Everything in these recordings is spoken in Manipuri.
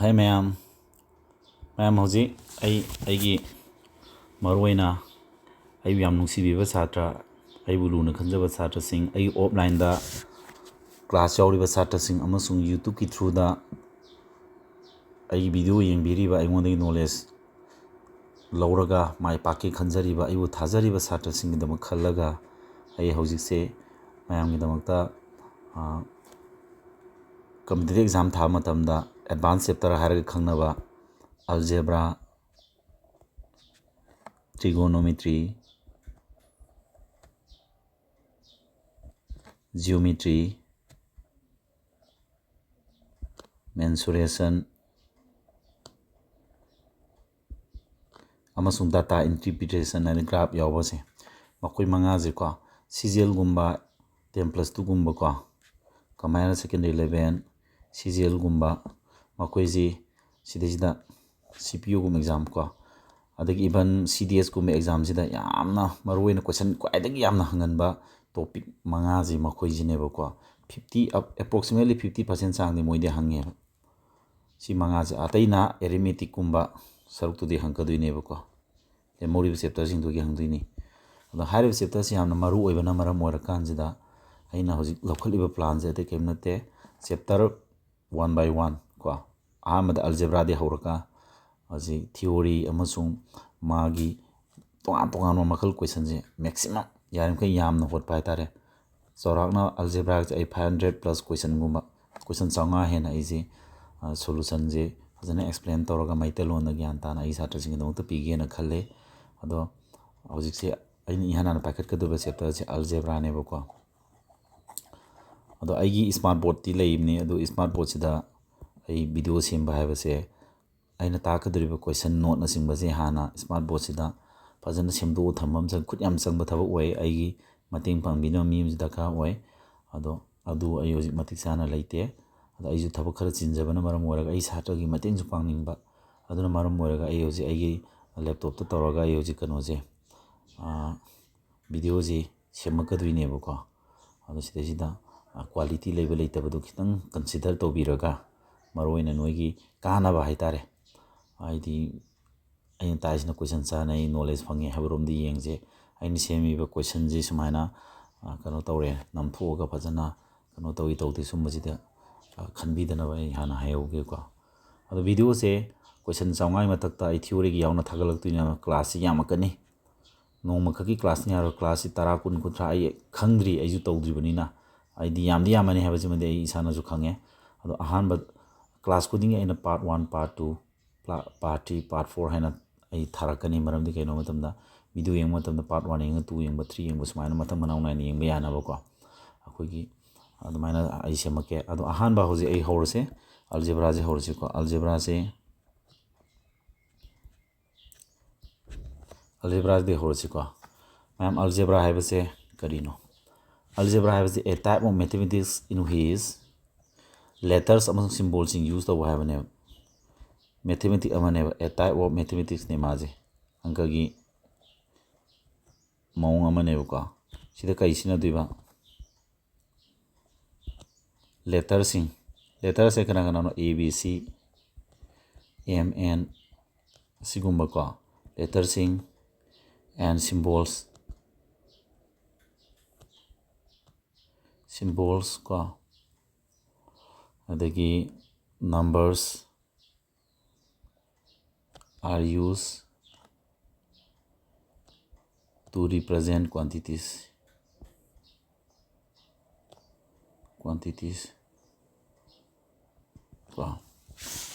Hi ma'am. Ma'am hojik aigi maruina ai yam nungsibiba satra ai buluna khanjaba satra sing ai offline da class yauriba satra sing amasung YouTube ki through da ai video yengbiriba ai ngodai knowledge lauraga mai pake khanjariba ai bu thajariba satra sing da khallaga ai hojik se mayam gi damakta competitive exam tha matamda advanced chapter haraga khangnaba algebra, trigonometry, geometry, mensuration, amasung data interpretation and graph yawbase makoi mangaje ko Chsl gumba 10+2 gumba ko kamaya secondary level Chsl gumba makoi ji sidesida CPU gum exam ko adagi even CDS gum exam sida yamna maruina question ko adagi yamna hanganba topic mangaje makoi jineba ko 50 approximately 50% sang ni moide hange si mangaje ataina arithmetic gumba saruk to di hankadui ko memory chapter sing dugi hangduini ado high chapter si hamna maru oibana maram ora kanjida aina hojik lokhaliba plan je te kemnate chapter 1 by 1 ko ahmad algebra de horaka aji theory amasung magi tongan makal question je maximum yarim kai yamna hot pai tare sorakna algebra ai 500 plus question gumba question changa hena iji solution je fazana explain toroga maitelon da gyan ta na ai satra sing da pige na khalle ado hojik se aini ihana packet ka duba chapter se algebra ne bako ado aigi smart board ti leibni ado smart board sida ai video semba haiba se aina ta ka duriba question note na singba se hana smart board sida fazana semdo thamam sang khut yam sang ba thaba oi aigi mating pangbino mi mjida ka oi ado ai hojik matik sana leite ado ai ju thaba khara chinjabana maram oraga ai satra gi mating ju pangningba aduna maram oraga ai hojik ai laptop to toroga ai hojik kano je video ji semakadwine bako ado sidesida quality level leitabadu khitang consider to biraga maroina noigi kana ba haitare aidi ain taisna question sa nai knowledge phange habrom di yengje aini semi ba question ji sumaina kano tawre namthoga phajana kano tawi tawti sumbajida khanbidana ba hana hayoge ko ado video se question chawngai matakta ai theory gi yauna thagalaktuina class yamakani nongma khaki class ni haro class 10 kun kuthra ai khangdri ai ju tawdribanina ai di yamani habaji made ai isana ju khange ado ahan ba class kuding aina part 1 part 2 part 3 part 4 haina ai tharakani maramdi kaino matamda video yeng matamda part 1 yeng 2 yeng 3 yeng sumaina matam manau nai yeng ba yana ba ko akogi ado maina ai semake ado ahan ba hoji ai horse algebra je horse ko algebra de horse ko ma'am algebra haibase karino algebra haibase a type of mathematics in which letters among symbols in use to have ne mathematics amane a type of mathematics ne maje angagi maung amane ko sida kai sina duiba letters e kana no a b c m n sigumba ko letters and symbols ko adagi numbers are used to represent quantities ko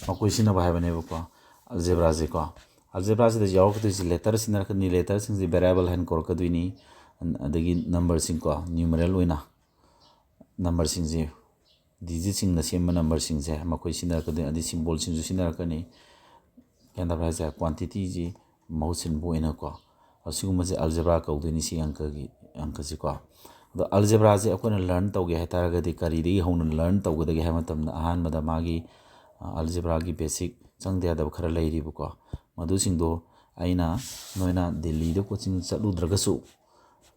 makoi sina ba habane ko algebra je ko algebra se jaw ko is letters in ni letters in the variable hand kor ka duini adagi numbers ko numeral oina numbers je digits na same number sing je makoi sina ka adi symbol sing ju sina ka ni kanda ba ja quantity ji motion boina ko asiguma je algebra ka udini si anka ji ko the algebra je akona learn tawge hetara ga di kari di hon learn tawge da ge matam na ahan mada magi algebra gi basic changde da khara leiri bu ko madu sing do aina noina delhi do coaching chalu dragasu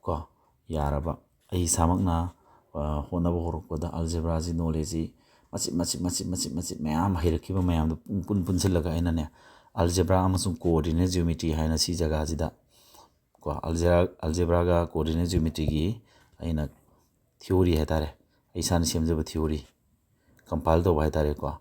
ko yaraba ai samakna honaba horko da algebra ji knowledge ꯃꯆꯤꯠ ꯃꯌꯥꯝ ꯍꯩꯔꯛꯈꯤꯕ ꯃꯌꯥꯝꯗꯣ ꯄꯨꯟꯁꯤꯜꯂꯒ ꯑꯩꯅꯅꯦ ꯑꯜꯖꯦꯕ꯭ꯔꯥ ꯑꯃꯁꯨꯡ ꯀꯣꯑꯣꯔꯗꯤꯅꯦꯠ ꯖꯤꯑꯣꯃꯦꯇ꯭ꯔꯤ ꯍꯥꯏꯅ ꯁꯤ ꯖꯒꯥꯁꯤꯗ ꯀꯣ ꯑꯜꯖꯦꯕ꯭ꯔꯥꯒ ꯀꯣꯑꯣꯔꯗꯤꯅꯦꯠ ꯖꯤꯑꯣꯃꯦꯇ꯭ꯔꯤꯒꯤ ꯑꯩꯅ ꯊꯤꯑꯣꯔꯤ ꯍꯥꯏꯇꯥꯔꯦ ꯑꯩ ꯏꯁꯥꯅ ꯁꯦꯝꯖꯕ ꯊꯤꯑꯣꯔꯤ ꯀꯝꯄꯥꯏꯜ ꯇꯧꯕ ꯍꯥꯏꯇꯥꯔꯦꯀꯣ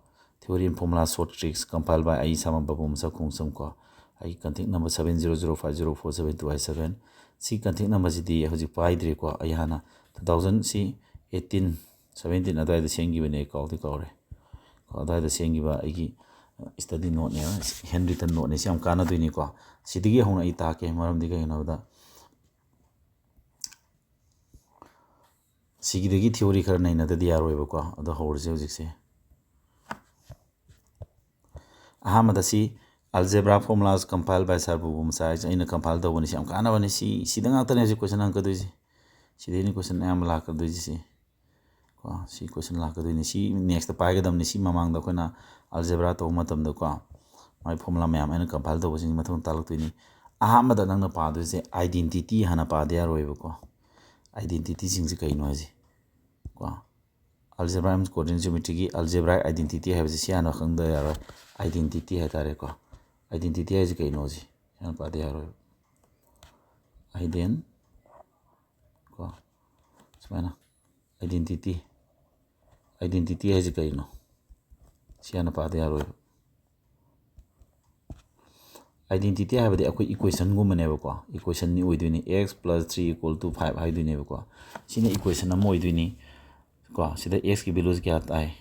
theory and formula short tricks compile by ꯑꯩ ꯏꯁꯥꯃꯛ ꯕꯕꯨ ꯃꯁꯛ ꯈꯣꯡꯁꯝ ꯀꯣ ꯑꯩ ꯀꯟꯇꯦꯛ ꯅꯝꯕꯔ 7005047257 ꯁꯤ ꯀꯟꯇꯦꯛ ꯅꯝꯕꯔꯁꯤꯗꯤ ꯍꯧꯖꯤꯛ ꯄꯥꯏꯗ꯭ꯔꯦꯀꯣ ꯑꯩ ꯍꯥꯟꯅ 2018 17 ꯑꯗꯨꯋꯥꯏꯗ ꯁꯦꯝꯈꯤꯕꯅꯦ ꯑꯩ ꯀꯥꯎꯔꯦ ꯑꯗꯨꯋꯥꯏꯗ ꯁꯦꯝꯈꯤꯕ ꯑꯩꯒꯤ ꯁ꯭ꯇꯗꯤ ꯅꯣꯠꯅꯦꯕ ꯍꯦꯟ ꯔꯤꯇꯟ ꯅꯣꯠꯅꯦ ꯁꯤ ꯌꯥꯝ ꯀꯥꯟꯅꯗꯣꯏꯅꯤꯀꯣ ꯁꯤꯗꯒꯤ ꯍꯧꯅ ꯑꯩ ꯇꯥꯛꯀꯦ ꯃꯔꯝꯗꯤ ꯀꯩꯒꯤꯅꯣ ꯍꯥꯏꯕꯗ ꯁꯤꯒꯤꯗꯒꯤ ꯊꯤꯑꯣꯔꯤ ꯈꯔ ꯅꯩꯅꯗꯗꯤ ꯌꯥꯔꯣꯏꯕꯀꯣ ꯑꯗꯣ ꯍꯧꯔꯁꯦ ꯍꯧꯖꯤꯛꯁꯦ ꯑꯍꯥꯟꯕꯗ ꯁꯤ ꯑꯜꯖꯦꯕ꯭ꯔꯥ ꯐꯣꯔꯃꯨꯂꯥꯁ ꯀꯝꯄꯥꯏꯜ ꯕꯥꯏ ꯁꯥꯔ ꯕꯨꯕꯨ ꯃꯆꯥ ꯑꯩꯅ ꯀꯝꯄꯥꯏꯜ ꯇꯧꯕꯅꯤ ꯁꯤ ꯌꯥꯝ ꯀꯥꯟꯅꯕꯅꯤ ꯁꯤꯗ ꯉꯥꯛꯇꯅꯦ ꯍꯧꯖꯤꯛ ꯀꯣꯏꯁꯟ ꯍꯪꯉꯛꯀꯗꯣꯏꯁꯤ ꯁꯤꯗꯩꯅꯤ ꯀꯣꯏꯁꯟ ꯑꯌꯥꯝꯕ ꯂꯥꯛꯀꯗꯣꯏꯁꯤ ꯀꯣ ꯁꯤ ꯀꯣꯏꯁꯟ ꯂꯥꯛꯀꯗꯣꯏꯅꯤ ꯁꯤ ꯅꯦꯛꯁꯇ ꯄꯥꯏꯒꯗꯕꯅꯤ ꯁꯤ ꯃꯃꯥꯡꯗ ꯑꯩꯈꯣꯏꯅ ꯑꯜꯖꯦꯕ꯭ꯔꯥ ꯇꯧꯕ ꯃꯇꯝꯗꯀꯣ ꯃꯥꯒꯤ ꯐꯣꯔꯃꯨꯂꯥ ꯃꯌꯥꯝ ꯑꯩꯅ ꯀꯝꯄꯥꯏꯜ ꯇꯧꯕꯁꯤꯡ ꯃꯊꯪ ꯇꯥꯛꯂꯛꯇꯣꯏꯅꯤ ꯑꯍꯥꯟꯕꯗ ꯅꯪꯅ ꯄꯥꯗꯣꯏꯁꯦ ꯑꯥꯏꯗꯦꯟꯇꯤꯇꯤ ꯍꯥꯟꯅ ꯄꯥꯗ ꯌꯥꯔꯣꯏꯕꯀꯣ ꯑꯥꯏꯗꯦꯟꯇꯤꯇꯤꯁꯤꯡꯁꯤ ꯀꯩꯅꯣ ꯍꯥꯏꯁꯤ ꯀꯣ ꯑꯜꯖꯦꯕ꯭ꯔꯥ ꯑꯃꯁꯨꯡ ꯀꯣꯑꯣꯔꯗꯤꯅꯦꯠ ꯖꯤꯑꯣꯃꯦꯇ꯭ꯔꯤꯒꯤ ꯑꯜꯖꯦꯕ꯭ꯔꯥꯏꯛ ꯑꯥꯏꯗꯦꯟꯇꯤꯇꯤ ꯍꯥꯏꯕꯁꯤ ꯁꯤ ꯍꯥꯟꯅ ꯈꯪꯗ ꯌꯥꯔꯣꯏ ꯑꯥꯏꯗꯦꯟꯇꯤꯇꯤ ꯍꯥꯏꯇꯥꯔꯦꯀꯣ ꯑꯥꯏꯗꯦꯟꯇꯤꯇꯤ ꯍꯥꯏꯁꯤ ꯀꯩꯅꯣꯁꯤ ꯍꯥꯟꯅ ꯄꯥꯗ ꯌꯥꯔꯣꯏꯕ ꯀꯣ ꯁꯨꯃꯥꯏꯅ ꯑꯥꯏꯗꯦꯟꯇꯤꯇꯤ ꯍꯥꯏꯁꯤ ꯀꯩꯅꯣ ꯁꯤ ꯍꯥꯟꯅ ꯄꯥꯗ ꯌꯥꯔꯣꯏꯕ ꯑꯥꯏꯗꯦꯟꯇꯤꯇꯤ ꯍꯥꯏꯕꯗꯤ ꯑꯩꯈꯣꯏ ꯏꯀ꯭ꯋꯦꯁꯟꯒꯨꯝꯕꯅꯦꯕꯀꯣ ꯏꯀ꯭ꯋꯦꯁꯟꯅꯤ ꯑꯣꯏꯗꯣꯏꯅꯤ x + 3 = 5 ꯍꯥꯏꯗꯣꯏꯅꯦꯕꯀꯣ ꯁꯤꯅ ꯏꯀ꯭ꯋꯦꯁꯟ ꯑꯃ ꯑꯣꯏꯗꯣꯏꯅꯤ ꯀꯣ ꯁꯤꯗ x ꯒꯤ ꯚꯦꯂꯨꯁꯤ ꯀꯌꯥ ꯇꯥꯏ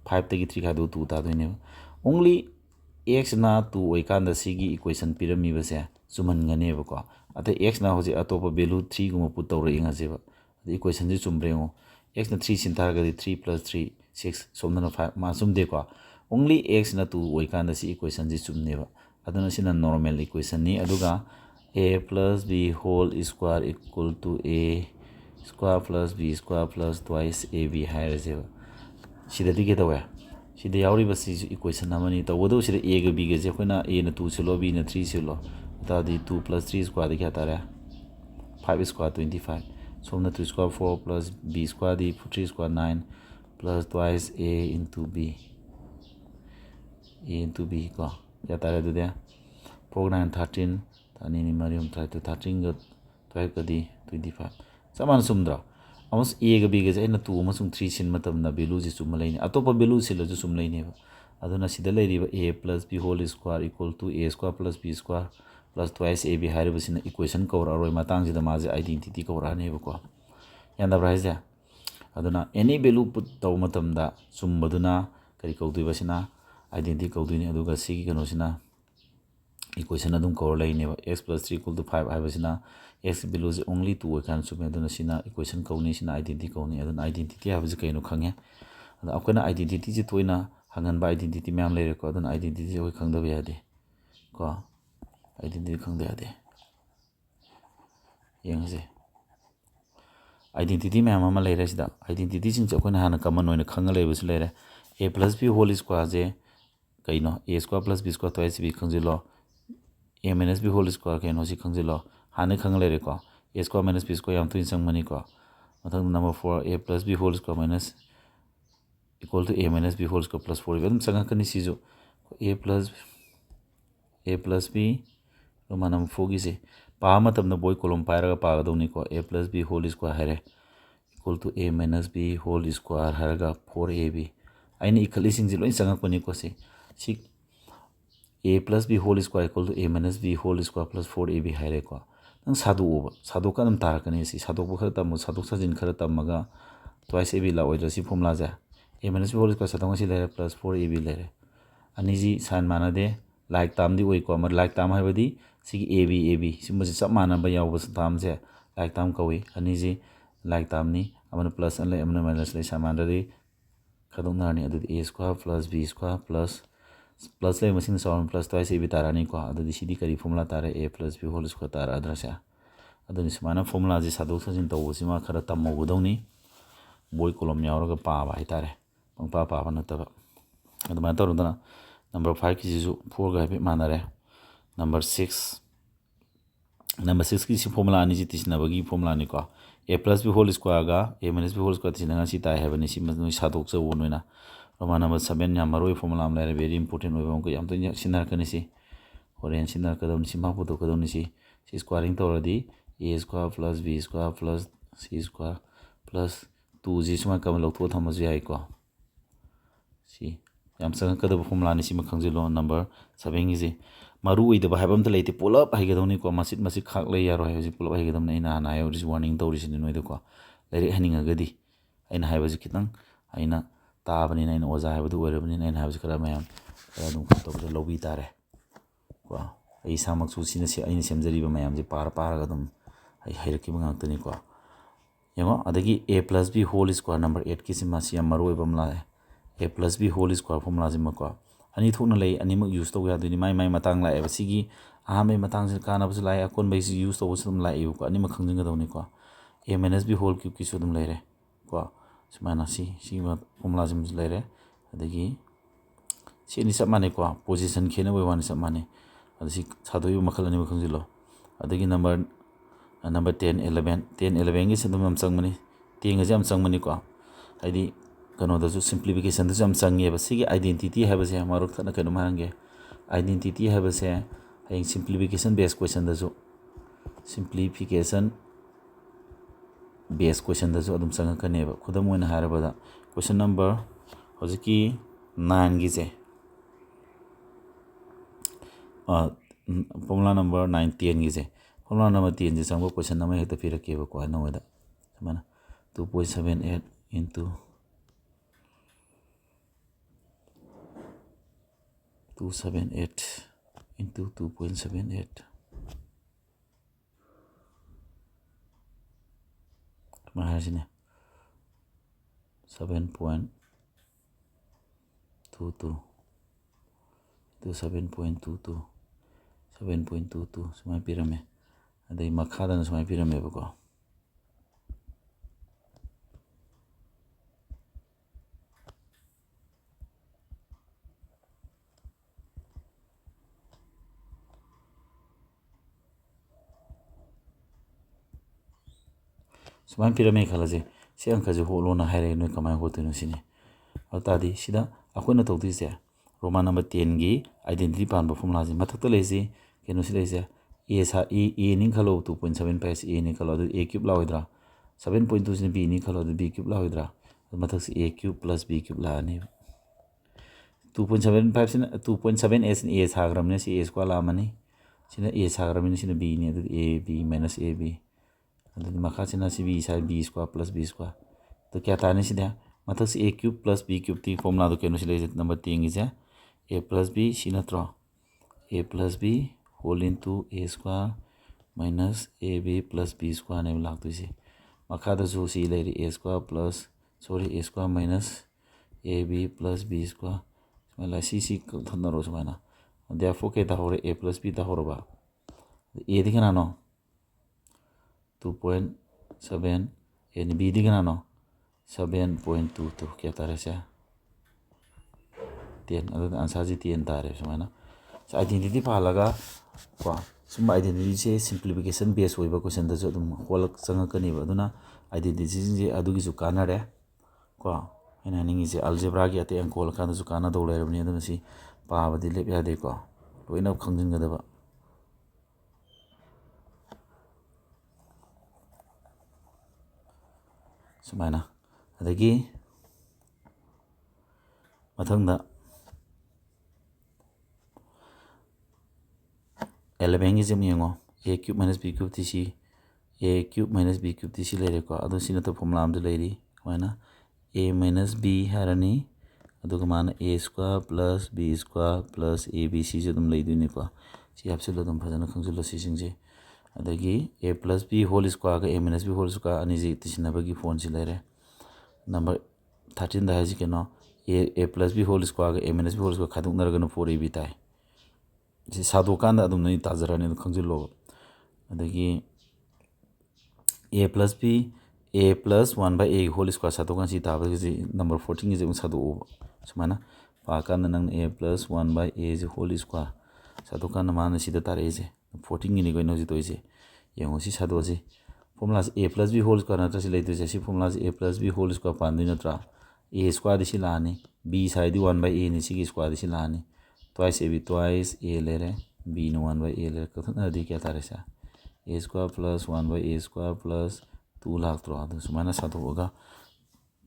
5ꯇꯒꯤ 3 ꯈꯥꯏꯗꯣꯛ 2 ꯇꯥꯗꯣꯏꯅꯦꯕ ꯑꯣꯡꯂꯤ x ꯅ 2 ꯑꯣꯏꯀꯥꯟꯗ ꯁꯤꯒꯤ ꯏꯀ꯭ꯋꯦꯁꯟ ꯄꯤꯔꯝꯃꯤꯕꯁꯦ ꯆꯨꯝꯍꯟꯒꯅꯦꯕꯀꯣ ꯑꯇꯩ x ꯅ ꯍꯧꯖꯤꯛ ꯑꯇꯣꯞꯄ ꯚꯦꯂꯨ 3 ꯒꯨꯝꯕ ꯄꯨꯠ ꯇꯧꯔꯛꯏ ꯉꯁꯦꯕ ꯑꯗꯩ ꯏꯀ꯭ꯋꯦꯁꯟꯁꯤ ꯆꯨꯝꯕ꯭ꯔꯥ ꯌꯦꯡꯉꯣ x ꯅ 3 ꯁꯤꯟ ꯇꯥꯔꯒꯗꯤ 3 + 3 6 ꯁꯣꯝꯗꯅ 5 ꯃꯥ ꯆꯨꯝꯗꯦꯀꯣ ꯑꯣꯡꯂꯤ x ꯅ 2 ꯑꯣꯏꯀꯥꯟꯗ ꯁꯤ ꯏꯀ꯭ꯋꯦꯁꯟꯁꯤ ꯆꯨꯝꯅꯦꯕ ꯑꯗꯨꯅ ꯁꯤꯅ ꯅꯣꯔꯃꯦꯜ ꯏꯀ꯭ꯋꯦꯁꯟꯅꯤ ꯑꯗꯨꯒ a + b ² = a² + b² + twice ab ꯍꯥꯏꯔꯁꯦꯕ ꯁꯤꯗꯗꯤ ꯀꯩꯗꯧꯋꯦ ꯁꯤꯗ ꯌꯥꯎꯔꯤꯕꯁꯤꯁꯨ ꯏꯀ꯭ꯋꯦꯁꯟ ꯑꯃꯅꯤ ꯇꯧꯕꯇꯕꯨ ꯁꯤꯗ a ꯒ b ꯒꯁꯦ ꯑꯩꯈꯣꯏꯅ a ꯅ 2 ꯁꯤꯜꯂꯣ b ꯅ 3 ꯁꯤꯜꯂꯣ ꯑꯗꯨꯇꯥꯔꯗꯤ 2 + 3² ꯀꯌꯥ ꯇꯥꯔꯦ 5² 25 ꯁꯣꯝꯅ 2² 4 + b² D 3² 9 + twice a × b ꯀꯣ ꯀꯌꯥ ꯇꯥꯔꯦ ꯑꯗꯨꯗꯤ 4 9 13 ꯑꯅꯤꯅꯤ ꯃꯔꯤ 13 13ꯒ 12ꯀꯗꯤ 25 ꯆꯞ ꯃꯥꯟꯅ ꯆꯨꯝꯗ꯭ꯔꯣ ꯑꯃꯁꯨꯡ a ꯒ b ꯒꯁꯦ ꯑꯩꯅ 2 ꯑꯃꯁꯨꯡ 3 ꯁꯤꯟꯕ ꯃꯇꯝꯗ ꯚꯦꯂꯨꯁꯤ ꯆꯨꯝꯕ ꯂꯩꯅꯤ ꯑꯇꯣꯞꯄ ꯚꯦꯂꯨ ꯁꯤꯜꯂꯁꯨ ꯆꯨꯝ ꯂꯩꯅꯦꯕ ꯑꯗꯨꯅ ꯁꯤꯗ ꯂꯩꯔꯤꯕ a + b² = a² + b² + twice ab ꯍꯥꯏꯔꯤꯕꯁꯤꯅ ꯏꯀ꯭ꯋꯦꯁꯟ ꯀꯧꯔꯛꯑꯔꯣꯏ ꯃꯇꯥꯡꯁꯤꯗ ꯃꯥꯁꯦ ꯑꯥꯏꯗꯦꯟꯇꯤꯇꯤ ꯀꯧꯔꯛꯑꯅꯦꯕꯀꯣ ꯌꯥꯗꯕ꯭ꯔꯥ ꯍꯥꯏꯁꯦ ꯑꯗꯨꯅ ꯑꯦꯅꯤ ꯚꯦꯂꯨ ꯄꯨꯠ ꯇꯧꯕ ꯃꯇꯝꯗ ꯆꯨꯝꯕꯗꯨꯅ ꯀꯔꯤ ꯀꯧꯗꯣꯏꯕ ꯁꯤꯅ ꯑꯥꯏꯗꯦꯟꯇꯤꯇꯤ ꯀꯧꯗꯣꯏꯅꯤ ꯑꯗꯨꯒ ꯁꯤꯒꯤ ꯀꯩꯅꯣꯁꯤꯅ ꯏꯀ꯭ꯋꯦꯁꯟ ꯑꯗꯨꯝ ꯀꯧꯔ ꯂꯩꯅꯦꯕ x + 3 = 5 ꯍꯥꯏꯕꯁꯤꯅ x ꯚꯦꯂꯨꯁꯦ ꯑꯣꯡꯂꯤ 2 ꯑꯣꯏꯀꯥꯟꯗ ꯆꯨꯝꯃꯦ ꯑꯗꯨꯅ ꯁꯤꯅ ꯏꯀ꯭ꯋꯦꯁꯟ ꯀꯧꯅꯤ ꯁꯤꯅ ꯑꯥꯏꯗꯦꯟꯇꯤꯇꯤ ꯀꯧꯅꯤ ꯑꯗꯨꯅ ꯑꯥꯏꯗꯦꯟꯇꯤꯇꯤ ꯍꯥꯏꯕꯁꯤ ꯀꯩꯅꯣ ꯈꯪꯉꯦ ꯑꯗ ꯑꯩꯈꯣꯏꯅ ꯑꯥꯏꯗꯦꯟꯇꯤꯇꯤꯁꯤ ꯇꯣꯏꯅ ꯍꯪꯒꯟꯕ ꯑꯥꯏꯗꯦꯟꯇꯤꯇꯤ ꯃꯌꯥꯝ ꯂꯩꯔꯦꯀꯣ ꯑꯗꯨꯅ ꯑꯥꯏꯗꯦꯟꯇꯤꯇꯤꯁꯤ ꯑꯩꯈꯣꯏ ꯈꯪꯗꯕ ꯌꯥꯗꯦ ꯀꯣ ꯑꯥꯏꯗꯦꯟꯇꯤꯇꯤ ꯈꯪꯗ ꯌꯥꯗꯦ ꯌꯦꯡꯉꯁꯦ ꯑꯥꯏꯗꯦꯟꯇꯤꯇꯤ ꯃꯌꯥꯝ ꯑꯃ ꯂꯩꯔꯦ ꯁꯤꯗ ꯑꯥꯏꯗꯦꯟꯇꯤꯇꯤꯁꯤꯡꯁꯦ ꯑꯩꯈꯣꯏꯅ ꯍꯥꯟꯅ ꯀꯃꯟ ꯑꯣꯏꯅ ꯈꯪꯉ ꯂꯩꯕꯁꯨ ꯂꯩꯔꯦ a + b² ꯁꯦ ꯀꯩꯅꯣ a² + b² twice b ꯈꯪꯖꯤꯜꯂꯣ a - b² ꯀꯩꯅꯣ ꯁꯤ ꯈꯪꯖꯤꯜꯂꯣ ꯍꯥꯟꯅ ꯈꯪꯉ ꯂꯩꯔꯦꯀꯣ a² - b² ꯌꯥꯝ ꯇꯣꯏꯅ ꯆꯪꯕꯅꯤꯀꯣ ꯃꯊꯪ number 4 a + b² - = a - b² + 4 ꯑꯗꯨꯝ ꯆꯪꯉꯛꯀꯅꯤ ꯁꯤꯁꯨ a + b ꯔꯣꯃꯥꯟ नंबर 4ꯒꯤꯁꯦ ꯄꯥꯕ ꯃꯇꯝꯗ ꯕꯣꯏ ꯀꯣꯂꯣꯝ ꯄꯥꯏꯔꯒ ꯄꯥꯒꯗꯧꯅꯤꯀꯣ a + b² ꯍꯥꯏꯔꯦ = a - b² ꯍꯥꯏꯔꯒ 4ab ꯑꯩꯅ ꯏꯈꯠꯂꯤꯁꯤꯡꯁꯦ ꯂꯣꯏ ꯆꯪꯉꯛꯄꯅꯤꯀꯣ ꯁꯤ a + b² = a - b² + 4ab ꯍꯥꯏꯔꯦꯀꯣ ꯅꯪ ꯁꯥꯗꯣꯛꯑꯣꯕ ꯁꯥꯗꯣꯛꯀ ꯑꯗꯨꯝ ꯇꯥꯔꯛꯀꯅꯤ ꯁꯤ ꯁꯥꯗꯣꯛꯄ ꯈꯔ ꯇꯝꯃꯣ ꯁꯥꯗꯣꯛ ꯁꯥꯖꯤꯟ ꯈꯔ ꯇꯝꯃꯒ twice ab ꯂꯥꯛꯑꯣꯏꯗ꯭ꯔꯥ ꯁꯤ ꯐꯣꯔꯃꯨꯂꯥꯁꯦ a - b² ꯁꯥꯗꯣꯛ ꯉꯁꯤ ꯂꯩꯔꯦ + 4ab ꯂꯩꯔꯦ ꯑꯅꯤꯁꯤ ꯁꯥꯏꯟ ꯃꯥꯟꯅꯗꯦ ꯂꯥꯏꯛ ꯇꯥꯝꯗꯤ ꯑꯣꯏꯀꯣ ꯂꯥꯏꯛ ꯇꯥꯝ ꯍꯥꯏꯕꯗꯤ ꯁꯤꯒꯤ ab ꯁꯤꯒꯨꯝꯕꯁꯤ ꯆꯞ ꯃꯥꯟꯅꯕ ꯌꯥꯎꯕ ꯇꯥꯝꯁꯦ ꯂꯥꯏꯛ ꯇꯥꯝ ꯀꯧꯏ ꯑꯅꯤꯁꯤ ꯂꯥꯏꯛ ꯇꯥꯝꯅꯤ ꯑꯃꯅ ꯄ꯭ꯂꯁ ꯂꯩ ꯑꯃꯅ ꯃꯥꯏꯅꯁ ꯂꯩ ꯁꯥꯏꯟ ꯃꯥꯟꯅꯗ꯭ꯔꯗꯤ ꯈꯥꯏꯗꯣꯛꯅꯔꯅꯤ ꯑꯗꯨꯗꯤ a² + b² + ꯂꯩꯕ ꯃꯁꯤꯡꯅ ꯆꯥꯎꯔꯅꯤ + twice ab ꯇꯥꯔꯛꯑꯅꯤꯀꯣ ꯑꯗꯨꯗꯤ ꯁꯤꯗꯤ ꯀꯔꯤ ꯐꯣꯔꯃꯨꯂꯥ ꯇꯥꯔꯦ a + b² ꯇꯥꯔꯛꯑꯗ꯭ꯔꯁꯦ ꯑꯗꯨꯅꯤ ꯁꯨꯃꯥꯏꯅ ꯐꯣꯔꯃꯨꯂꯥꯁꯤ ꯁꯥꯗꯣꯛ ꯁꯥꯖꯤꯟ ꯇꯧꯕꯁꯤꯃ ꯈꯔ ꯇꯝꯍꯧꯒꯗꯧꯅꯤ ꯕꯣꯏ ꯀꯣꯂꯣꯝ ꯌꯥꯎꯔꯒ ꯄꯥꯕ ꯍꯥꯏꯇꯥꯔꯦ ꯄꯪꯄꯥ ꯄꯥꯕ ꯅꯠꯇꯕ ꯑꯗꯨꯃꯥꯏꯅ ꯇꯧꯔꯗꯅ नंबर 5ꯀꯤꯁꯤꯁꯨ 4ꯒ ꯍꯥꯏꯐꯦꯠ ꯃꯥꯟꯅꯔꯦ नंबर 6ꯀꯤ ꯁꯤ ꯐꯣꯔꯃꯨꯂꯥ ꯑꯅꯤꯁꯤ ꯇꯤꯁꯤꯟꯅꯕꯒꯤ ꯐꯣꯔꯃꯨꯂꯥꯅꯤꯀꯣ a + b² ꯒ a - b² ꯇꯤꯁꯤꯟꯅꯉꯥꯏ ꯁꯤ ꯇꯥꯏ ꯍꯥꯏꯕꯅꯤ ꯁꯤ ꯅꯣꯏ ꯁꯥꯗꯣꯛꯆꯧ ꯅꯣꯏꯅ Roman number 7 yam maroi formula am lere very important oi bam ko yam to sinar kan si horen sinar kadam si ma puto kadam si squaring to already a square plus b square plus c square plus 2g suma kam lo to thama ji ai ko si yam sang kadam formula ni si ma khangjilo number 7 is maru oi da habam ta leite pull up hai gadam ni ko masit khak le yaro hai ji pull up hai gadam nei na na ai warning to ri sin noi da ko lere haninga gadi aina hai ba ji kitang aina ताबनी नैन ओजा है ओरबनी नैन है खरा मैम खरा लौबी तारे को आई सामक्सु सिने सेमजरीब मैम से पार पारगदम हैरकी ngakतनी को यंगो अदगी a plus b whole square number 8 की सिमा सिया मरोय बमला a plus b whole square formula जिमा को अनि थोना लई अनि मक यूज तो यादुनी माई माई मतंग लाए बसिगी आमे मतंग से कानाबस लाए अकोन बैसी यूज तो वसुम लाए को अनि मक खंजिंगदौनी को a minus b whole cube की सुदम लेरे को सुमाना सी फॉर्मूला जिम लेरे अदगी सी नि सब माने को पोजीशन खेने वे वन सब माने अदसी सादोय मखल अनि खंजिलो अदगी नंबर 10 11 की सदम हम संगमनी 10 गजे हम संगमनी को आइदी कनो दसु सिंप्लिफिकेशन दसु हम संगे बसिगी आइडेंटिटी है बसे हमारो थना कनो मांगे आइडेंटिटी है बसे हाइंग सिंप्लिफिकेशन बेस क्वेश्चन दसु सिंप्लिफिकेशन बेस क्वेश्चन दसु अदम संग कनेबा खुदम ओइना हारबदा क्वेश्चन नंबर हजिकी 9 गिजे फॉर्मूला नंबर 9 10 गिजे फॉर्मूला नंबर 10 जे संग क्वेश्चन नंबर हेत फिरकेबा को नोदा समाना 2.78 into 278 into 2.78 mahasine 7.22 to 7.22 sumai pirame adai makhada na sumai pirame bako sumai pirame khalaje se angka je holo na haire no kamai hotinu sine atadi sida akhona tawdi se roman number 10 gi identity pan formula ji mathak to lezi kenu si lezi a sa e ning khalo 2.75 a ni khalo a cube lawidra 7.2 sin b ni khalo b cube lawidra mathak si a cube plus b cube la ni 2.75 sin 2.7 s in a sagram ne si a square la mani sina a sagram ni sina b ni a b minus a b adu makha sina si b sa b square plus b square तो क्या था नहीं सीधा मतलब से a cube plus b cube थी फॉर्मूला तो क्या नहीं नंबर 3 इसे a plus b सी ना तो a plus b whole into a square minus ab plus b square ने मिला तो इसे मखा तो जो सी ले रही a square plus sorry a square minus ab plus b square मतलब सी थोड़ा रोज में ना therefore क्या था हो रहा a plus b था हो रहा a दिखना ना 2.7 and b दिखना ना 7.22 क्या तारे से 10 अदर आंसर जी 10 तारे समाना आइडेंटिटी पालगा को सुम आइडेंटिटी से सिंप्लिफिकेशन बेस होइबा क्वेश्चन द जो दुम होल संगकनी बदुना आइडेंटिटी जे अदुगी जु काना रे को हैना निंगी जे अलजेब्रा की अते अंक होल खाना जु काना दो लेरबनी अदुम सी पाबदि लेप यादे को लोइना खंजिन Gadaba Sumana अदगी मथंगदा 11 is a cube minus b cube tc a cube minus b cube tc लेरे को अदो सिना तो फॉर्मूला हम लेरी वाना a minus b हरनी अदो कमाना a square plus b square plus abc जो तुम ले दुनी को सी आपसे लो तुम फजना खंगजुलो सीसिंग जे अदगी a plus b whole square का a minus b whole square अनि जे तिसिना बगी फोन से लेरे नंबर 13 दा है जी केनो a plus b whole square का a minus b whole square खादुक नरगनो 4ab ताई जी सादो कांदा अदुम नई ताजराने खंगजुलो अदगी a plus b a plus 1 by a whole square सादो कान सी ताबे जी नंबर 14 जे सादो समाना पाकान नंग a plus 1 by a J whole square सादो कान मान सीदा तारे जे 14 गिनी गइनो जी तोइसे यंगो सी सादो जे formula a plus b whole square नत्र से लेते जे सी formula a plus b whole square पान दिन नत्रा a square disi laani b side 1 by a ni sigi square disi laani twice ab twice a lere b no 1 by a lere kathana di kya tare sa a square plus 1 by a square plus 2 lakh tro adu sumana sa to ga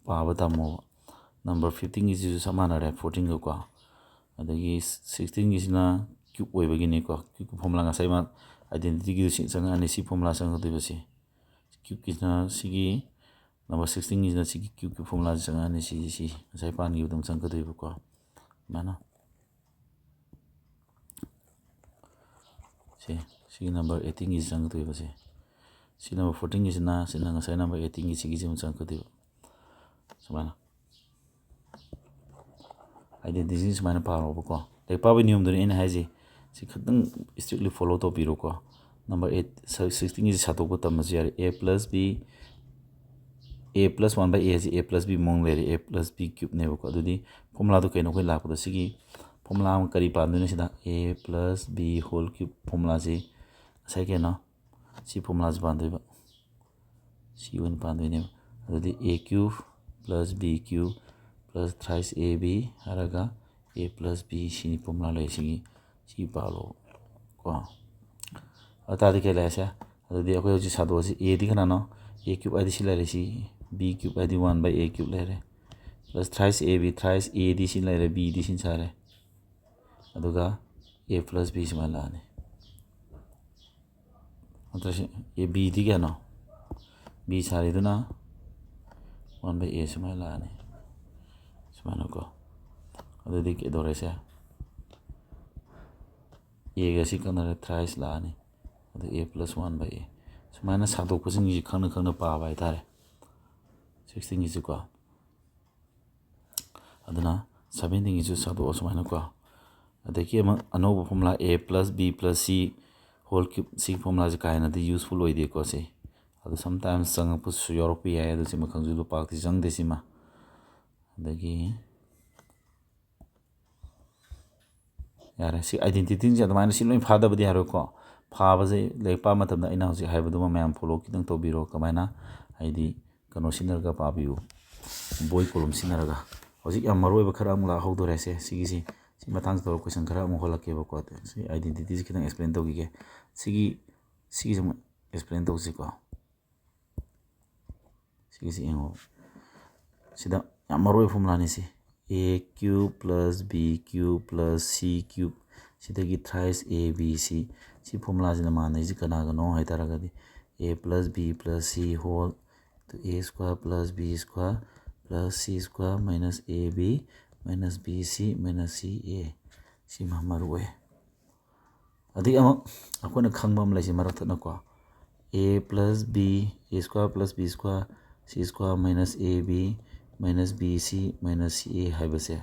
pa ba tamo number 15 is samana re 14 ga ko adagi 16 is na cube oi ba gini ko cube formula nga sai ma identity gi sanga ani si formula sanga de basi cube is na sigi number 16 is na sigi cube formula sanga ani si sai pan gi dum sanga de ko mana si number 18 is sanga de basi si number 14 is na si nga sai number 18 is sigi jum sanga de mana identity is mana pa ro ko like pa ba nium dun in haji si khatang strictly follow to biro ko number 8 16 is sato ko tam ji a plus b a plus 1 by a is a plus b mong le a plus b cube ne ko adudi formula do kaino ko la ko sigi formula am kari pa dun sida a plus b whole cube formula ji sai ke na si formula ji ban ba si one pan ne adudi a cube plus b cube plus thrice ab haraga a plus b si formula le sigi si palo ko ata de ke la sa adudi ko ji sa do si a di kana no a cube adi si la re si b cube adi 1 by a cube le re plus thrice ab thrice a di si le re b di sin sa re aduga a plus b si ma la ne atra si a b di ga no b sa re duna 1 by a si ma la ne semana ko adudi ke do re sa a ga si kana re thrice la ne adu a plus 1 by a semana sa do ko sing ji khang na pa ba ita re 16 is ko aduna 17 is sa do semana ko adeki ma anoba formula a plus b plus c whole cube c formula ji kaina de useful oi de ko se adu sometimes sang pu su europe ya adu sima khang ju pa ti jang de sima adagi yara si identity ji adama si loi phada badi haro ko phaba je lepa matam da ina hoji haibu ma mayam follow kitang to biro kamaina id kano sinar ga pa biu boy column sinar ga hoji am maroi ba khara mula ho do rese sigi si matang to question khara mo hola ke ba ko si identity ji kitang explain to gi ke sigi jam explain to si ko sigi engo sida am maroi formula ni si a cube plus b cube plus c cube sidagi thrice a b c si formula jina mana ji kana ga no hai tara ga di a plus b plus c whole to a square plus b square plus c square minus ab minus bc minus ca si ma maru e adi ama akona khangbam lai si marak thana ko a plus b a square plus b square c square minus ab minus bc minus ca haiba se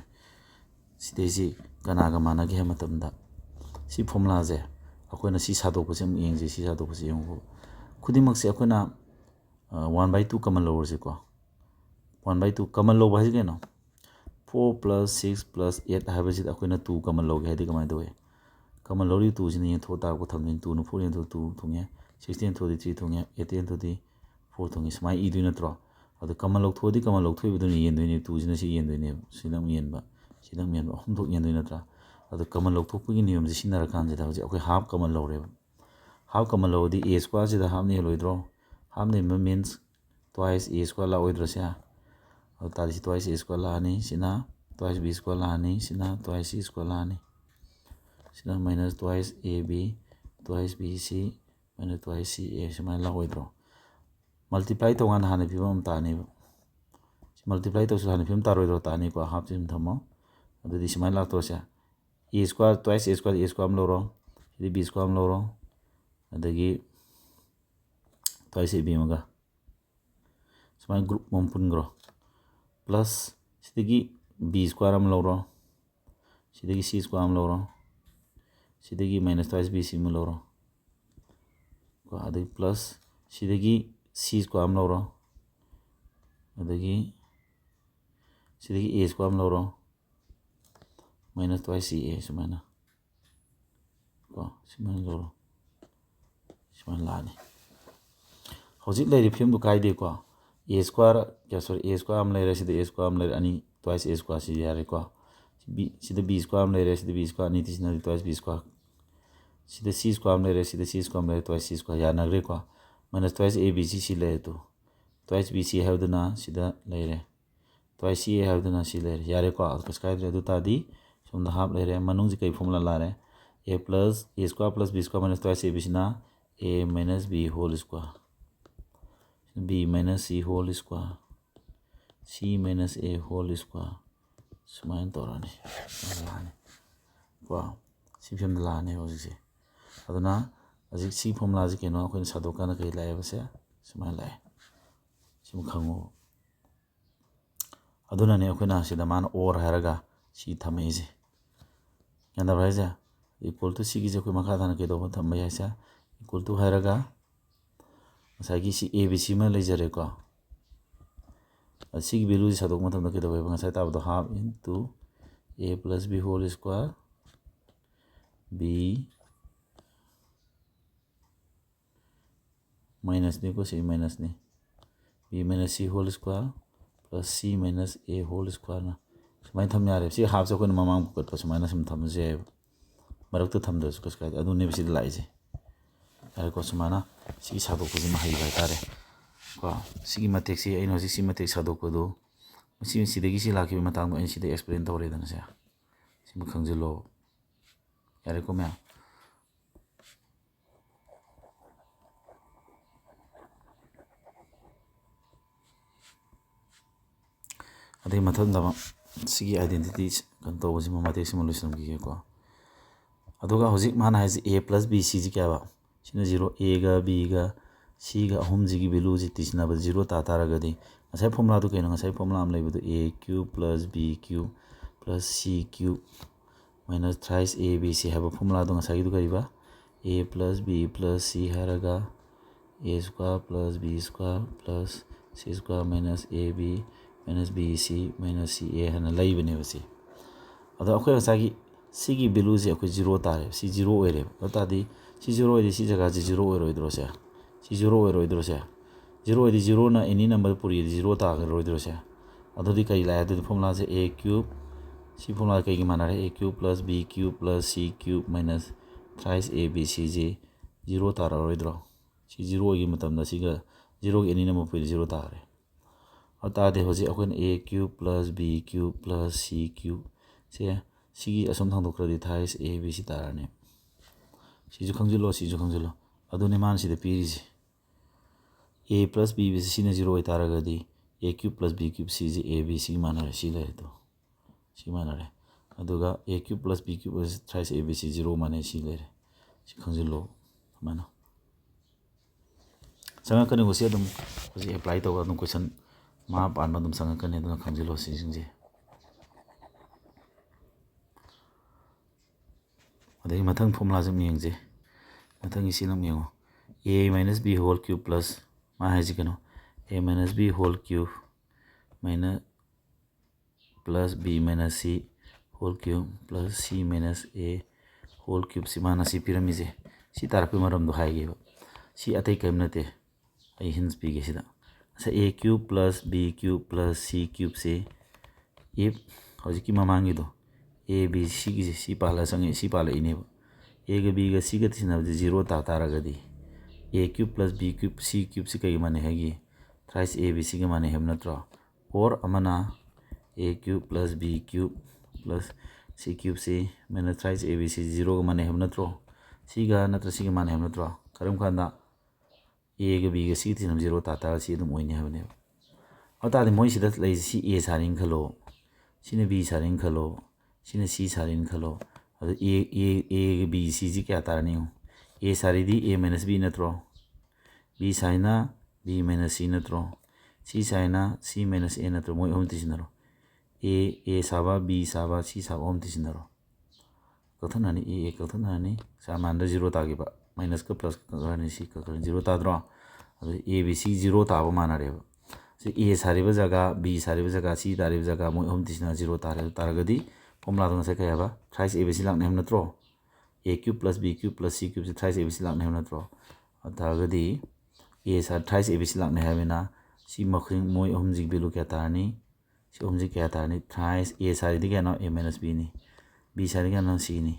sidesi kana ga mana ge matamda si formula je akoina si sado ko sem eng je si sado ko sem ko खुदिमक से अखोना 1/2 कमन लोवर से को 1/2 कमन लो भाई के नो 4 + 6 + 8 हाइबे से अखोना 2 कमन लो है दे कमाय दोए कमन लोरी 2 जिने थोता को थमने 2 नो 4 into 2 थोंगे 16 थोदी 3 थोंगे 18 थोदी 4 थोंगे स्माई ई दुई नत्रो अद कमन लो थोदी कमन लो थोई बदुनी येन दुई 2 जिने से येन दुई सिदम येनबा हम थोक येन दुई नत्रा अद कमन लो थोकपगी नियम जे सिनार कान जे दा अखोय हाफ कमन लो रे हाफ कमन लो दी a square से दा हाफ ने लोइद्रो हाफ ने means twice a square la oidro se और ताली से twice a square la ani sina twice b square la ani sina twice c square la ani sina minus twice ab twice bc minus twice ca sima la oidro multiply to wan hane pibam ta ni multiply to hane pibam ta roidro ta ni ko half sim thamo adu di sima la to se a square twice a square am lo ro b square am lo ro adagi twice ab maga sima group mom pun gro plus sidagi b square am lo ro sidagi c square am lo ro sidagi minus twice bc am lo ro ko adagi plus sidagi c square am lo ro adagi sidagi a square am lo ro minus twice ca sima na ko sima lo ro sima la ni hojik lai ri film du kai de ko a square sorry a square am layer sida a square am layer ani twice a square si yare ko b sida b square am layer sida b square ani tisina twice b square sida c square am layer sida c square am layer twice c square ya nagre ko minus twice a b c si layer to twice b c have dana sida layer twice c have dana si layer yare ko ka sky du ta di som da half layer manung ji kai formula la re a plus a square plus b square minus twice a b c na a minus b whole square b minus c whole square c minus a whole square sumain torani lani wow si phim lani ho ji aduna azik si formula ji keno ko sadoka na kai lai base sumain lai sim khango aduna ne ko na sida man or haraga si thame ji yanda raja equal to c gi je ko makha dana ke do tham ya sa equal to haraga masagi si a b c ma le jare ko asig value sadok matam da ke do ba ngasai ta do half into a plus b whole square b minus ni ko c minus ni b minus c whole square plus c minus a whole square na mai tham ya re si half so ko mamang ko to minus sim tham je marak to tham do ko ska adu ne bisi lai je are ko sumana si sadok ko ma hai bai tare ko si matek si ai no si matek sadok ko do si degi si la ki matang ai si de explain to re dan sa si ma khang je lo are ko ma ade matham da si identities kan to ji ma matek simulation ki ko aduga hojik mana hai a plus b c ji kya ba sina 0 a ga b ga c ga ahum ji gi value ji tisna ba 0 ta ta ra ga di asai formula du ke na asai formula am lai bu a q plus b q plus c q minus thrice a b c have a formula du asai du kai ba a plus b plus c haraga a square plus b square plus c square minus ab minus b c minus c a hana lai bane ba si ado akhoi asai c gi value ji akhoi 0 ta re c 0 oire ta di c 0 oire c jaga ji 0 oire dro se c 0 oire dro se 0 oire 0 na any number puri 0 ta ga ro dro se ado di kai la adu formula se a cube c formula kai gi mana re a cube plus b cube plus c cube minus thrice a b c ji 0 ta ro dro c 0 gi matam da si ga 0 gi any number puri 0 ta re ata de hoji akhoi a cube plus b cube plus c cube se sigi asam thang dokra di thais a b c tarane si ju khangjilo adune man si de piri ji a plus b b c na 0 ai taraga di a cube plus b cube c ji a b c mana re si le to si mana re aduga a cube plus b cube is thais a b c 0 mane si le re si khangjilo mana sanga kane go si adum ji apply to ga dum question ma pan ma dum sanga kane dum khangjilo si jinje adai mathang formula jam yeng je mathang isi lam yengo a minus b whole cube plus ma hai ji kano a minus b whole cube minus plus b minus c whole cube plus c minus a whole cube si mana si pyramid je si tarpe maram do hai ge si atai kam nate ai hints pi ge sida sa a cube plus b cube plus c cube se if hoji ki mamangi do a b c gi c pala sange c pala ine a ga b ga c ga tisna 0 ta ta ra ga di a cube plus b cube c cube si kai mane hagi thrice a b c ga mane hem natra or amana a cube plus b cube plus c cube c minus thrice a b c 0 ga mane hem natro c ga natra c ga mane hem natro karam khanda a ga b ga c tisna 0 ta ta c dum oine habne ata de moi sida lai c a saring khalo sine b saring khalo sine c saring khalo adu a b c ji kya tarani a sari di a minus b natro b saina b minus c natro c saina c minus a natro moi om tisinaro a saba b saba c saba om tisinaro kathanani a kathanani samanda 0 ta gi ba minus ka plus ka ni c ka 0 ta dro adu a b c 0 ta ba mana re si a sari ba jaga b sari ba jaga c tari ba jaga moi om tisina 0 ta re taragadi formula dong sai kaya ba thrice a b c lang nem natro a cube plus b cube plus c cube thrice a b c lang nem natro taragadi a sa thrice a b c lang ne habina सी मखिंग मोई अहमजी वैल्यू क्या तारनी सी अहमजी क्या तारनी थ्राइस ए सारी क्या ना ए माइनस बी नी बी सारी क्या ना सी नी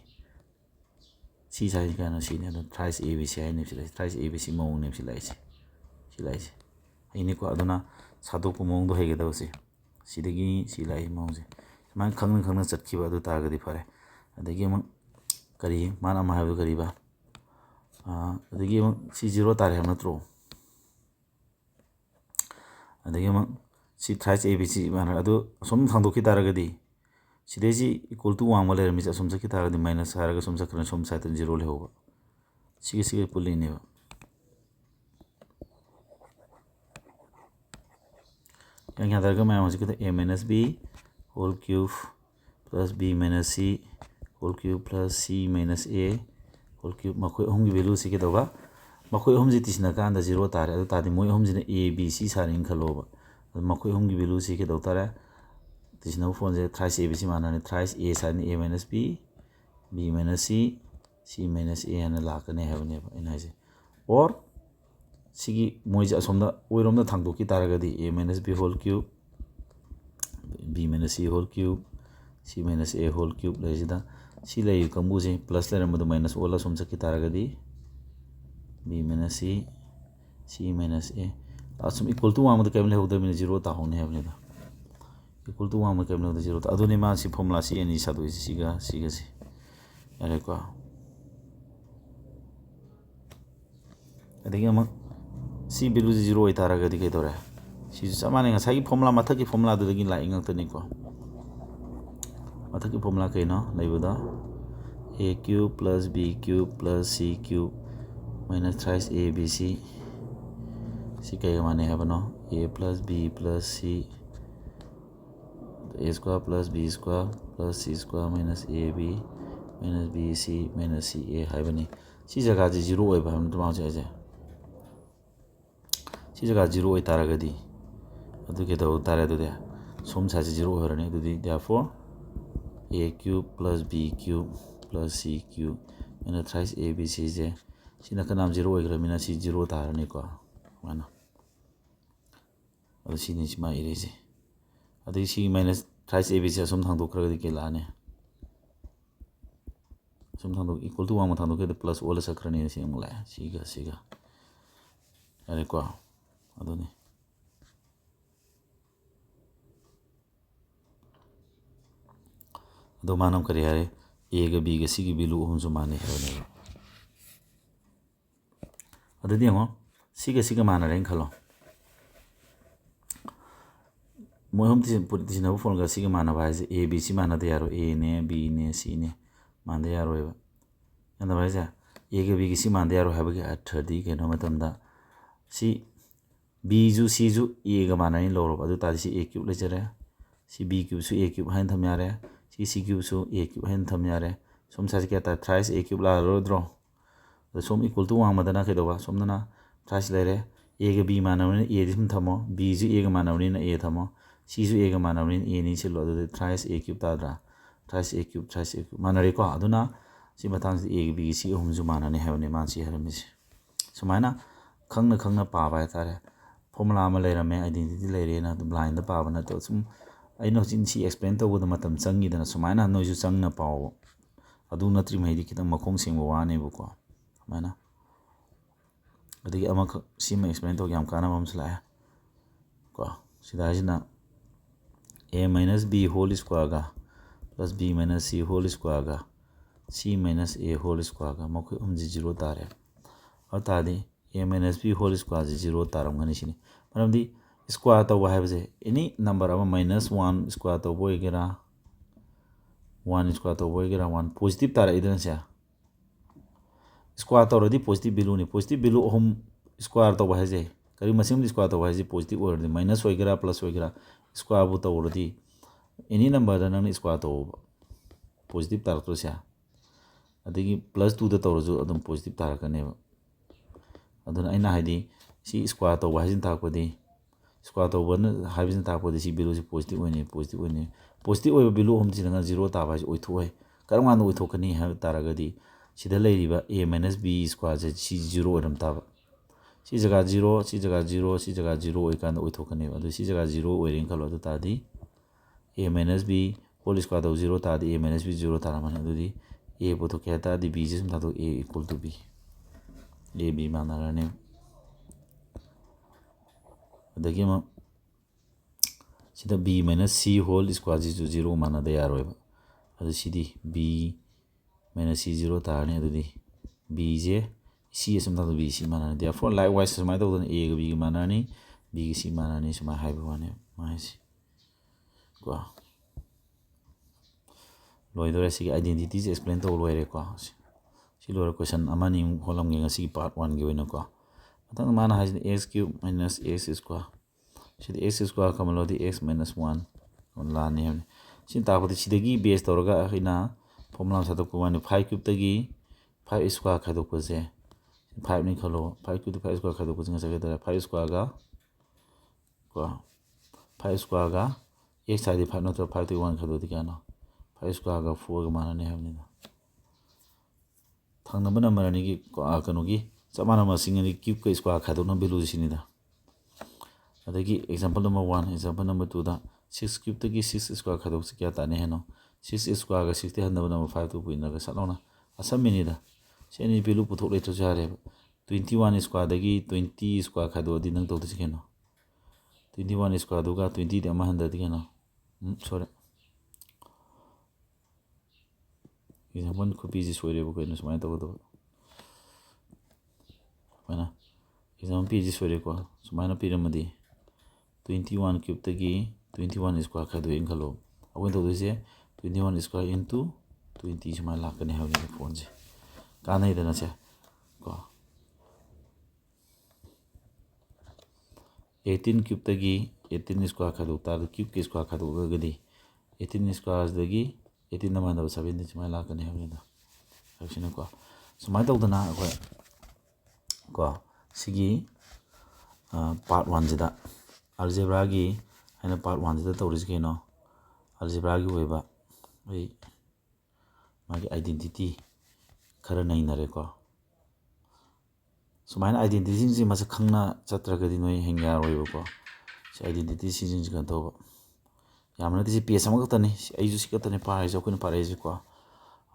सी सारी क्या ना सी नी अदो थ्राइस ए बी सी आई ने सिलाई थ्राइस ए बी सी मोंग ने सिलाई से इनी को अदुना सादो को मोंग दो हेगे दो से सिदगी सिलाई मोंग से मान खंग चटखिबा अदु तारगदी फरे अदगी म करी मान अमा हाबो करीबा अदगी म सी 0 तारे हम नत्रो अदगी म सी थ्राइस ए बी सी मान अदु असम थांदोखि तारगदी सिदेजी इक्वल टू 1 वाले रमी असम सखि तारगदी माइनस हारगा सम सखरन सम साइड 0 लेहोबा सिगे पुलिनेबा यहाँ तरह मैं मुझे कहते a minus b whole cube plus b minus c whole cube plus c minus a whole cube मखोई अहम की वैल्यू से क्या होगा मखोई अहम जितनी ना कांदा 0 तारे तो तादी मोई अहम जिने a b c सारे इन खलोबा मखोई अहम की वैल्यू से क्या होता है तिसना वो फोन से थ्राइस a b c माना ने थ्राइस a सारे a minus b minus c minus a है ना लाकर है बने इन ऐसे और सिगी मोइज असोमदा ओइरोमदा थांगदोकी तारगदी a minus b whole cube b minus c whole cube c minus a whole cube लेजिदा सी ले कंबुजे प्लस लेरमदो माइनस ओला सोम सकी तारगदी b minus c minus a असम इक्वल टू 1 मद केम लेहोदा मिने 0 ता होने है दा इक्वल टू 1 मद केम लेहोदा 0 ता अदुने मा सी फॉर्मूला सी एनी सादो सीगा सी अरे को अदगी हम सी वैल्यू 0 होई तारगदी कई तोरे सी समाने ngसाई फॉर्मूला मथक की फॉर्मूला दगी लाई ngतनी को मथक की फॉर्मूला कइनो लैबदा a cube plus b cube plus c cube minus thrice a b c सी कई माने है बनो a plus b plus c a square plus b square plus c square minus a b minus b c minus c a है बनी सी जगह जी 0 होई बा हम तो माउ जे सी जगह 0 होई तारगदी अदु के दो तारे दो दे सोम साइज 0 होरने दुदी therefore a cube plus b cube plus c cube minus thrice a b c जे सिना कनाम 0 होइग्रमिना सी 0 तारने को माना अदु सिनि सिमा इरेजे अदु सी minus thrice a b c सोम थांदोखरगदी के लाने सोम थांदो इक्वल टू 1 म थांदोके प्लस ओला सकरने से मला सीगा अरे को अदुने दो मानव करे यारे ए ग बी ग सी की वैल्यू हम जो माने है ने अददी हम सी ग माना रेन खलो मोय हम तिसिना फोन ग सी ग माना भाई से ए बी सी माना दे यारो ए ने बी ने सी ने मान दे यारो एबा यंदा भाई जा ए ग बी ग सी मान दे यारो है बगे अथदी के नो मतमदा सी b जु c जु a ग माना नि लोरो अदु तादि सी a क्यूब ले जरे सी b क्यूब सु a क्यूब हाइन थम यारे सी c क्यूब सु a क्यूब हाइन थम यारे सोम साज के ता थ्राइस a क्यूब ला रो द्रो द सोम इक्वल टू 1 मदना के दोबा सोम ना थ्राइस ले रे a ग b माना नि a दिम थमो b जु a ग माना नि a थमो c जु a ग माना नि a नि सिलो अदु थ्राइस a क्यूब ताद्रा थ्राइस a क्यूब माना रे को अदुना सी मतांग a ग b c हम जु माना नि है ने मान सी हरमिस सुमाइना खंगना पाबा है तारे फॉर्मूला में लेरमे आइडेंटिटी लेरेना ब्लाइंड पाबा न तो सुम अइनो जिन सी एक्सप्लेन तौबद मतम चंगीदना सुमाइना नोइजु चंगना पाओ अदु नत्री मैदि खितंग मखोंग सिंगबो वानेबको माइना अदगी अमख सिम एक्सप्लेन तो याम काना मम सलाया को सिदाजिना a minus b whole square गा plus b minus c whole square गा c minus a whole square गा मखो उमजि 0 तारे और तादी a minus b whole square 0 तारमगनी सिनी मरमदी स्क्वायर तो है बजे एनी नंबर अब माइनस 1 स्क्वायर तो बोइगेरा 1 स्क्वायर तो बोइगेरा 1 पॉजिटिव तारा इदन से स्क्वायर तो रदी पॉजिटिव वैल्यू ने पॉजिटिव वैल्यू हम स्क्वायर तो है जे करी मसिम स्क्वायर तो है जे पॉजिटिव और माइनस होइगेरा प्लस होइगेरा स्क्वायर बु तो रदी एनी नंबर दा नन स्क्वायर तो पॉजिटिव तार तो से अदगी प्लस 2 दा तोरजु अदम पॉजिटिव तारकनेबा अदुना आइना हाइदी सी स्क्वायर तो वाइजन ताकपदी स्क्वायर तो वन हाइजन ताकपदी सी वैल्यू से पॉजिटिव पॉजिटिव ओइबा वैल्यू हम जिना 0 ताबा जे ओइथोय करमानो ओइथोकनी है तारगदी सिदा लेरिबा a - b स्क्वायर जे सी 0 ओरम ताबा सी जगह 0 सी जगह 0 सी जगह 0 ओइकान ओइथोकनेबा अदु सी जगह 0 ओइरिन खलो अदु तादी a minus b whole square दो 0 तादी a minus b 0 तारामने अदुदी a पोथो क्या तादी b जिसम तादो a equal to b a b मानाराने अदगी म सिदा b minus c whole square जिसु 0 माना दे यारोइबा अदु सिदी b minus c 0 ताराने अदुदी b जे c जिसम तादो b c मानाने therefore likewise समाय तो a ग b मानानी b ग c मानानी समाय हाइबा वाने माइसी को लोइदोरे सी आइडेंटिटीज एक्सप्लेन तो लोइरे को सी लोइरे क्वेश्चन अमानी होलम गे सी पार्ट 1 गे वेनो को मतंग माना हाज x cube minus x square सी x स्क्वायर कमलोदी x minus 1 on लाने हम सी तापति सिदगी बेस तोरगा हिना फॉर्मूला सातो को वाने 5 क्यूब तगी 5 स्क्वायर खादो को से 5 नि खलो 5 क्यूब 5 स्क्वायर खादो को से के 5 स्क्वायर का को 5 स्क्वायर का एक साइड 5 नत्र 5 तो 1 खादो दिया ना 5 स्क्वायर का 4 का माना ने हमने थांगनब नंबर नि की कनोगी समाना मसिंग नि क्यूब का स्क्वायर खादो न वैल्यू सिनिदा अदगी एग्जांपल नंबर 1 एग्जांपल नंबर 2 दा 6 क्यूब तगी 6 स्क्वायर खादो से क्या ताने है नो 6 स्क्वायर का 60 हंदब नंबर 5 तो पुइना का सलोना असम मिनिदा सेनी वैल्यू पुथोक लेतो जारे 21 स्क्वायर दगी 20 स्क्वायर खादो दि नंग तो केनो 21 स्क्वायर दुगा 20 दे महंदा दिगेनो सॉरी एग्जांपल कॉपी जी सोरे बो केनो समाय तो मैना एग्जांपल पी जी सोरे को समाय ना पिरमदी 21 क्यूब तगी 21 स्क्वायर खादो इन खलो अवन तो दिसे 21 स्क्वायर इनटू 20 समाय लाकने है फोन से काना इदना से को 18 क्यूब तगी 18 स्क्वायर खादो तार क्यूब के स्क्वायर खादो गदी 18 स्क्वायर दगी 18 नंबर 17 समाय लाकने है ना एक्शन को समाय तो दना को सिगी पार्ट 1 जिदा अलजेब्रा की है पार्ट 1 जिदा तौरिस केनो अलजेब्रा की होइबा ए मागी आइडेंटिटी खरा नहीं नरे को सुमाइन आइडेंटिटी से मस खंगना चत्रगदि नोय हेंगा रोइबो को से आइडेंटिटी सिजिन जन तो यामना दिसे पेज अमक तने आइजु सिकतने पारे जो कुन पारे जे को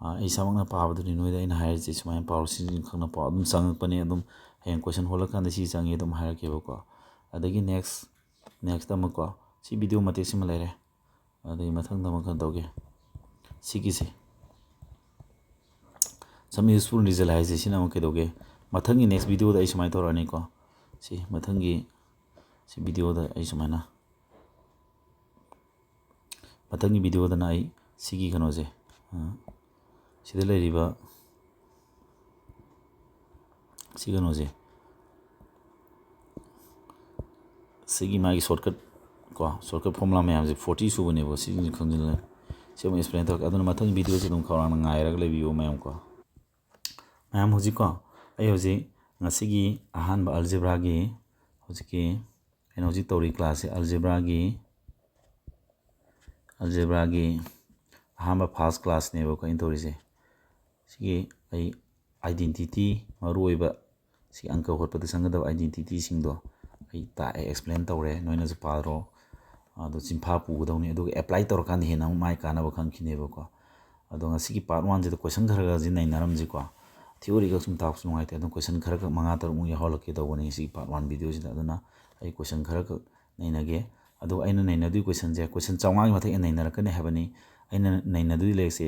आई समंगना पाबदुनि नोयदा इन हायर जे सुमाइन पावर सिजिन खंगना पा अदुम संगपने अदुम हें क्वेश्चन होलकान सी संगे अदुम हायर केबो को अदगी नेक्स्ट अमको सी वीडियो मते सिम लेरे अदगी मथंग दमक दोगे सिगिसे सम यूजफुल रिजल्टाइजेशन अमक दोगे मथंगी नेक्स्ट वीडियो दा इसमाय तोरानी को सी मथंगी सी वीडियो दा इसमायना मथंगी वीडियो दा नाई सिगी कनोजे सिदे लेरिबा सिगनोजे सिगी मागी शॉर्टकट फॉर्मूला में हमसे 40 सुबने वो सिगी खंजिल से हम एक्सप्लेन तो अदुन मथंग वीडियो से तुम खौरांग ngairag lebiyo मैम को मैम हुजी को आई हुजी ngasiगी ahanba algebra gi hujiki eno huji tori class se algebra gi ahanba first class ne ko intori se sigi ai identity maru oiba si angka hotpa de sangada identity sing do ai ta explain tawre noina ju paro ado simpa pu dawni ado apply tor kan he na mai kana ba khang khine ba ko ado ngasiगी part 1 je question kharaga ji nai naram ji ko theory ka sum tak sum ngai te ado question khara ka manga tar mu ya hol ke dawni si part 1 video ji da na ai question khara ka nai na ge ado aina nai na du question je question chawnga ma the nai na ka ne habani aina nai na du le se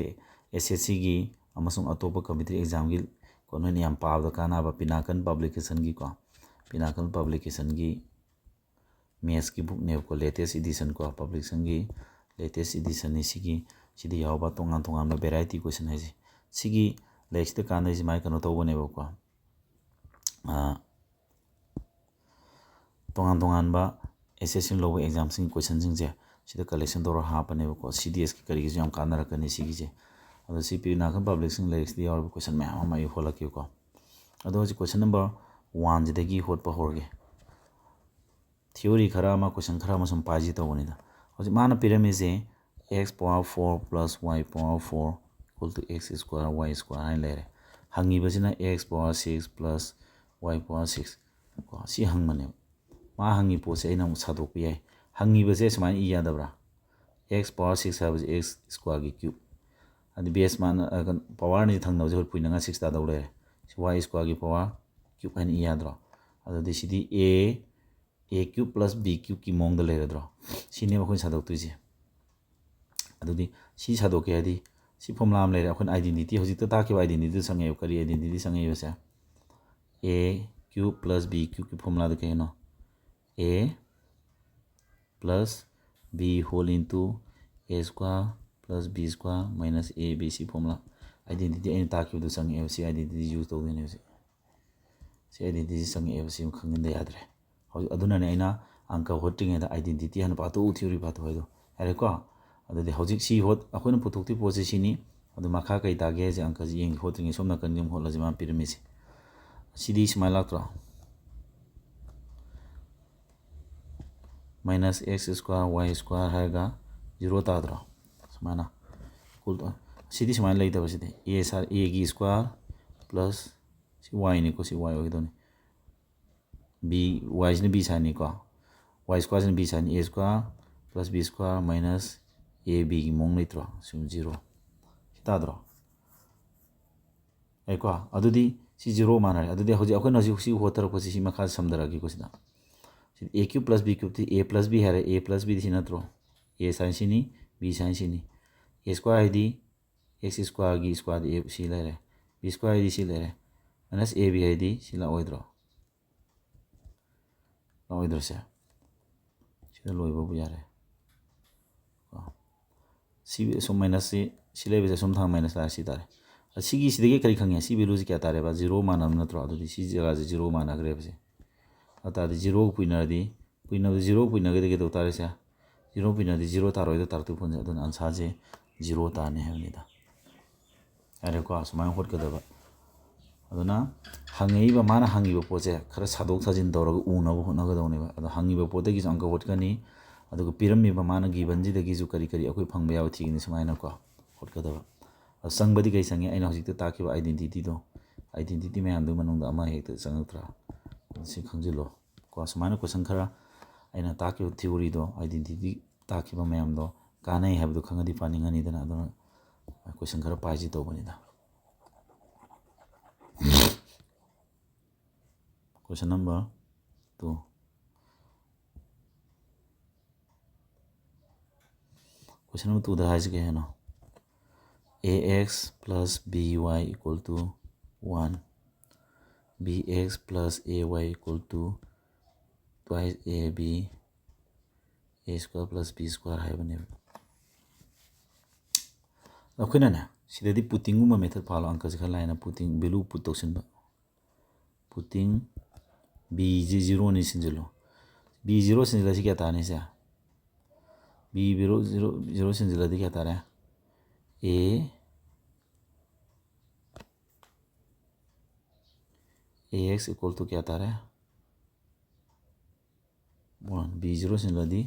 SSC gi amasung atopa competitive exam gi ko no ni am pa da kana ba Pinnacle publication gi ko Pinnacle publication gi maths की बुक ने को लेटेस्ट एडिशन को पब्लिकेशन की लेटेस्ट एडिशन ने सिगी सिदी यावबा तोंगान तोंगान में वैरायटी क्वेश्चन है जी सिगी लेक्स्ट कान जे माय कनो तो बने को तोंगान तोंगान बा एसएससी लो एग्जाम सिंग क्वेश्चन सिंग जे सिदा कलेक्शन तो हा पने को सीडीएस की करी जे हम कान रखने सिगी जे अदो सीपी नाखन पब्लिकेशन लेक्स्ट दी और क्वेश्चन मैं हम माय होला के को अदो जी क्वेश्चन नंबर 1 जे दगी होट प होरगे theory खरा मा क्वेश्चन खरा मा सम पाजी तो बनिदा हजि माना पिरामिड से x power 4 plus y power 4 equal to x square y square हाइन लेरे हंगी बसिना x power 6 plus y power 6 ꯀꯣ ꯁꯤ ꯍꯪꯕꯅꯦꯕ ꯃꯥ ꯍꯪꯉꯤ ꯄꯣꯠꯁꯦ ꯑꯩꯅ ꯑꯃꯨꯛ ꯁꯥꯗꯣꯛꯄ ꯌꯥꯏ ꯍꯪꯉꯤꯕꯁꯦ ꯁꯨꯃꯥꯏꯅ ꯏ ꯌꯥꯗꯕ꯭ꯔꯥ x ꯄꯋꯥꯔ 6 ꯍꯥꯏꯕꯁꯦ x ꯁ꯭ꯀ꯭ꯋꯥꯔꯒꯤ ꯀ꯭ꯌꯨꯕ ꯑꯗꯨ ꯕꯦꯁ ꯃꯥꯅ ꯄꯋꯥꯔꯅꯤ ꯊꯪꯅꯕꯁꯦ ꯍꯣꯏ ꯄꯨꯏꯅꯉꯥ 6 ꯇꯥꯗꯧ ꯂꯩꯔꯦ ꯁꯤ y ꯁ꯭ꯀ꯭ꯋꯥꯔꯒꯤ ꯄꯋꯥꯔ ꯀ꯭ꯌꯨꯕ ꯍꯥꯏꯅ ꯏ ꯌꯥꯗ꯭ꯔꯣ ꯑꯗꯨꯗꯤ ꯁꯤꯗꯤ a ꯀ꯭ꯌꯨꯕ ꯄ꯭ꯂꯁ b ꯀ꯭ꯌꯨꯕꯀꯤ ꯃꯑꯣꯡꯗ ꯂꯩꯔꯗ꯭ꯔꯣ ꯁꯤꯅꯦꯕ ꯑꯩꯈꯣꯏꯅ ꯁꯥꯗꯣꯛꯇꯣꯏꯁꯦ ꯑꯗꯨꯗꯤ ꯁꯤ ꯁꯥꯗꯣꯛꯀꯦ ꯍꯥꯏꯗꯤ ꯁꯤ ꯐꯣꯔꯃꯨꯂꯥ ꯑꯃ ꯂꯩꯔꯦ ꯑꯩꯈꯣꯏꯅ ꯑꯥꯏꯗꯦꯟꯇꯤꯇꯤ ꯍꯧꯖꯤꯛꯇ ꯇꯥꯛꯈꯤꯕ ꯑꯥꯏꯗꯦꯟꯇꯤꯇꯤꯗꯨ ꯆꯪꯉꯛꯑꯦꯕ ꯀꯔꯤ ꯑꯥꯏꯗꯦꯟꯇꯤꯇꯤ ꯆꯪꯉꯛꯏꯕꯁꯦ a ꯀ꯭ꯌꯨꯕ ꯄ꯭ꯂꯁ b ꯀ꯭ꯌꯨꯕꯀꯤ ꯐꯣꯔꯃꯨꯂꯥꯗꯨ ꯀꯩꯅꯣ a plus b whole into a square plus b square minus a b ꯁꯤ ꯐꯣꯔꯃꯨꯂꯥ ꯑꯥꯏꯗꯦꯟꯇꯤꯇꯤ ꯑꯩꯅ ꯇꯥꯛꯈꯤꯕꯗꯨ ꯆꯪꯉꯛꯑꯦꯕ ꯁꯤ ꯑꯥꯏꯗꯦꯟꯇꯤꯇꯤ ꯌꯨꯖ ꯇꯧꯗꯣꯏꯅꯦ ꯍꯧꯖꯤꯛ ꯁꯤ ꯑꯥꯏꯗꯦꯟꯇꯤꯇꯤ ꯆꯪꯉꯛꯑꯦꯕ ꯁꯤ ꯈꯪꯖꯤꯟꯗ ꯌꯥꯗ꯭ꯔꯦ ꯍꯧꯖꯤꯛ ꯑꯗꯨꯅꯅꯦ ꯑꯩꯅ ꯑꯪꯀ ꯍꯣꯠꯇ꯭ꯔꯤꯉꯩꯗ ꯑꯥꯏꯗꯦꯟꯇꯤꯇꯤ ꯍꯥꯟꯅ ꯄꯥꯊꯣꯛꯎ ꯊꯤꯑꯣꯔꯤ ꯄꯥꯊꯣꯛ ꯍꯥꯏꯗꯣ ꯌꯥꯔꯦꯀꯣ ꯑꯗꯨꯗꯤ ꯍꯧꯖꯤꯛ ꯁꯤ ꯑꯩꯈꯣꯏꯅ ꯄꯨꯊꯣꯛꯇꯣꯏ ꯄꯣꯠꯁꯤ ꯁꯤꯅꯤ ꯑꯗꯨ ꯃꯈꯥ ꯀꯩ ꯇꯥꯒꯦ ꯍꯥꯏꯁꯦ ꯑꯪꯀꯁꯤ ꯌꯦꯡꯒꯦ ꯍꯣꯠꯇ꯭ꯔꯤꯉꯩ ꯁꯣꯝ ꯅꯥꯀꯟꯒꯤ ꯑꯃꯨꯛ ꯍꯣꯠꯂꯁꯤ ꯃꯥ ꯄꯤꯔꯝꯃꯤꯁꯤ ꯁꯤꯗꯤ ꯁꯨꯃꯥꯏꯅ ꯂꯥꯛꯇ꯭ꯔꯣ minus x square y square ꯍꯥꯏꯔꯒ 0 ꯇꯥꯗ꯭ꯔꯣ ꯁꯨꯃꯥꯏꯅ ꯁꯤꯗꯤ ꯁꯨꯃꯥꯏꯅ ꯂꯩꯇꯕ ꯁꯤꯗꯤ a ꯒꯤ ꯁ꯭ꯀ꯭ꯋꯥꯔ ꯄ꯭ꯂꯁ ꯁꯤ y ꯅꯤꯀꯣ ꯁꯤ y ꯑꯣꯏꯒꯗꯧꯅꯤ y ꯁꯤꯅ b ꯁꯥꯏꯟꯅꯤꯀꯣ y ꯁ꯭ꯀ꯭ꯋꯥꯔꯁꯤꯅ b sign a square +b square minus ab ꯒꯤ ꯃꯑꯣꯡ ꯂꯩꯇ꯭ꯔꯣ ꯁꯨꯝ 0 ꯁꯤ ꯇꯥꯗ꯭ꯔꯣ ꯑꯩꯀꯣ ꯑꯗꯨꯗꯤ ꯁꯤ 0 ꯃꯥꯟꯅꯔꯦ ꯑꯗꯨꯗꯤ ꯑꯩꯈꯣꯏꯅ ꯍꯧꯖꯤꯛ ꯁꯤ ꯍꯣꯠꯊꯔꯛꯄꯁꯤ ꯁꯤ ꯃꯈꯥ ꯁꯝꯊꯔꯛꯑꯒꯦꯀꯣ ꯁꯤꯗ a cube plus b ꯀ꯭ꯌꯨꯕꯇꯤ a plus b ꯍꯥꯏꯔꯦ a ꯄ꯭ꯂꯁ b ꯁꯤ ꯅꯠꯇ꯭ꯔꯣ a ꯁꯥꯏꯟ ꯁꯤꯅꯤ b ꯁꯥꯏꯟ ꯁꯤꯅꯤ a ꯁ꯭ꯀ꯭ꯋꯥꯔ ꯍꯥꯏꯗꯤ x ꯁ꯭ꯀ꯭ꯋꯥꯔꯒꯤ ꯁ꯭ꯀ꯭ꯋꯥꯔꯗꯤ a ꯁꯤ ꯂꯩꯔꯦ b ꯁ꯭ꯀ꯭ꯋꯥꯔ ꯍꯥꯏꯗꯤ ꯁꯤ ꯂꯩꯔꯦ ꯃꯥꯏꯅꯁ ab ꯍꯥꯏꯗꯤ ꯁꯤ ꯂꯥꯛꯑꯣꯏꯗ꯭ꯔꯣ ꯂꯥꯛꯑꯣꯏꯗ꯭ꯔꯣꯁꯦ ꯁꯤꯗ ꯂꯣꯏꯕꯕꯨ ꯌꯥꯔꯦ ꯁꯤ ꯁꯨꯝ ꯃꯥꯏꯅꯁꯁꯤ ꯁꯤ ꯂꯩꯕꯁꯦ ꯁꯨꯝ ꯊꯥꯡ ꯃꯥꯏꯅꯁ ꯇꯥꯔꯦ ꯁꯤ ꯇꯥꯔꯦ ꯁꯤꯗꯒꯤ ꯀꯔꯤ ꯈꯪꯉꯦ ꯁꯤ ꯚꯦꯂꯨꯁꯤ ꯀꯌꯥ ꯇꯥꯔꯦꯕ 0 ꯃꯥꯟꯅꯕ ꯅꯠꯇ꯭ꯔꯣ ꯑꯗꯨꯗꯤ ꯁꯤ ꯖꯒꯥꯁꯦ 0 ꯃꯥꯟꯅꯈ꯭ꯔꯦꯕ ꯁꯤ ꯑꯗꯨ ꯇꯥꯔꯗꯤ 0 ꯄꯨꯏꯅꯔꯗꯤ 0 ꯄꯨꯏꯅꯒꯗꯤ ꯀꯩꯗꯧ ꯇꯥꯔꯦꯁꯦ 0 ꯄꯨꯏꯅꯔꯗꯤ 0 ꯇꯥꯔꯣꯏꯗ ꯇꯥꯔꯛꯇꯣꯏ ꯄꯣꯠꯁꯦ ꯑꯗꯨꯅ ꯑꯟꯁꯥꯔꯁꯦ 0 ꯇꯥꯔꯅꯤ ꯍꯥꯏꯕꯅꯤꯗ ꯌꯥꯔꯦꯀꯣ ꯁꯨꯃꯥꯏꯅ ꯍꯣꯠꯀꯗꯕ ꯑꯗꯨꯅ ꯍꯪꯉꯛꯏꯕ ꯃꯥꯅ ꯍꯪꯉꯤꯕ ꯄꯣꯠꯁꯦ ꯈꯔ ꯁꯥꯗꯣꯛ ꯁꯥꯖꯤꯟ ꯇꯧꯔꯒ ꯎꯅꯕ ꯍꯣꯠꯅꯒꯗꯧꯅꯦꯕ ꯑꯗꯣ ꯍꯪꯉꯤꯕ ꯄꯣꯠꯇꯒꯤꯁꯨ ꯑꯪꯀ ꯍꯣꯠꯀꯅꯤ ꯑꯗꯨꯒ ꯄꯤꯔꯝꯃꯤꯕ ꯃꯥꯅ ꯒꯤꯕꯟꯁꯤꯗꯒꯤꯁꯨ ꯀꯔꯤ ꯑꯩꯈꯣꯏ ꯐꯪꯕ ꯌꯥꯕ ꯊꯤꯒꯅꯤ ꯁꯨꯃꯥꯏꯅꯀꯣ ꯍꯣꯠꯀꯗꯕ ꯑꯗꯣ ꯆꯪꯕꯗꯤ ꯀꯩ ꯆꯪꯉꯦ ꯑꯩꯅ ꯍꯧꯖꯤꯛꯇ ꯇꯥꯛꯈꯤꯕ ꯑꯥꯏꯗꯦꯟꯇꯤꯇꯤ ꯃꯌꯥꯝꯗꯨꯒꯤ ꯃꯅꯨꯡꯗ ꯑꯃ ꯍꯦꯛꯇ ꯆꯪꯉꯛꯇ꯭ꯔꯥ ꯁꯤ ꯈꯪꯖꯤꯜꯂꯣ ꯀꯣ ꯁꯨꯃꯥꯏꯅ ꯀꯣꯏꯁꯟ ꯈꯔ ꯑꯩꯅ ꯇꯥꯛꯈꯤꯕ ꯊꯤꯑꯣꯔꯤꯗꯣ ꯑꯥꯏꯗꯦꯟꯇꯤꯇꯤ ꯇꯥꯛꯈꯤꯕ ꯃꯌꯥꯝꯗꯣ ꯀꯥꯟꯅꯩ ꯍꯥꯏꯕꯗꯣ ꯈꯪꯉꯗꯤ ꯄꯥꯅꯤꯡꯉꯅꯤꯗꯅ ꯑꯗꯨꯅ ꯀꯣꯏꯁꯟ ꯈꯔ ꯄꯥꯏꯁꯤ ꯇꯧꯕꯅꯤꯗ ꯀꯣꯏꯁꯟ ꯅꯝꯕꯔ 2 क्वेश्चन नंबर 2 दा हाइज के है ना ax plus by equal to 1 bx plus ay equal to twice ab a square plus b square है बने अखोना ना सिदादी पुटिंग गुमा मेथड फालो अंक से खला है ना पुटिंग वैल्यू पुट तोक्सन पुटिंग b जी 0 नि सिंजलो b 0 सिंजला से क्या ताने से b 0 सिंजला दे क्या तारे ax equal to क्या तारे 1 b 0 सिंजला दी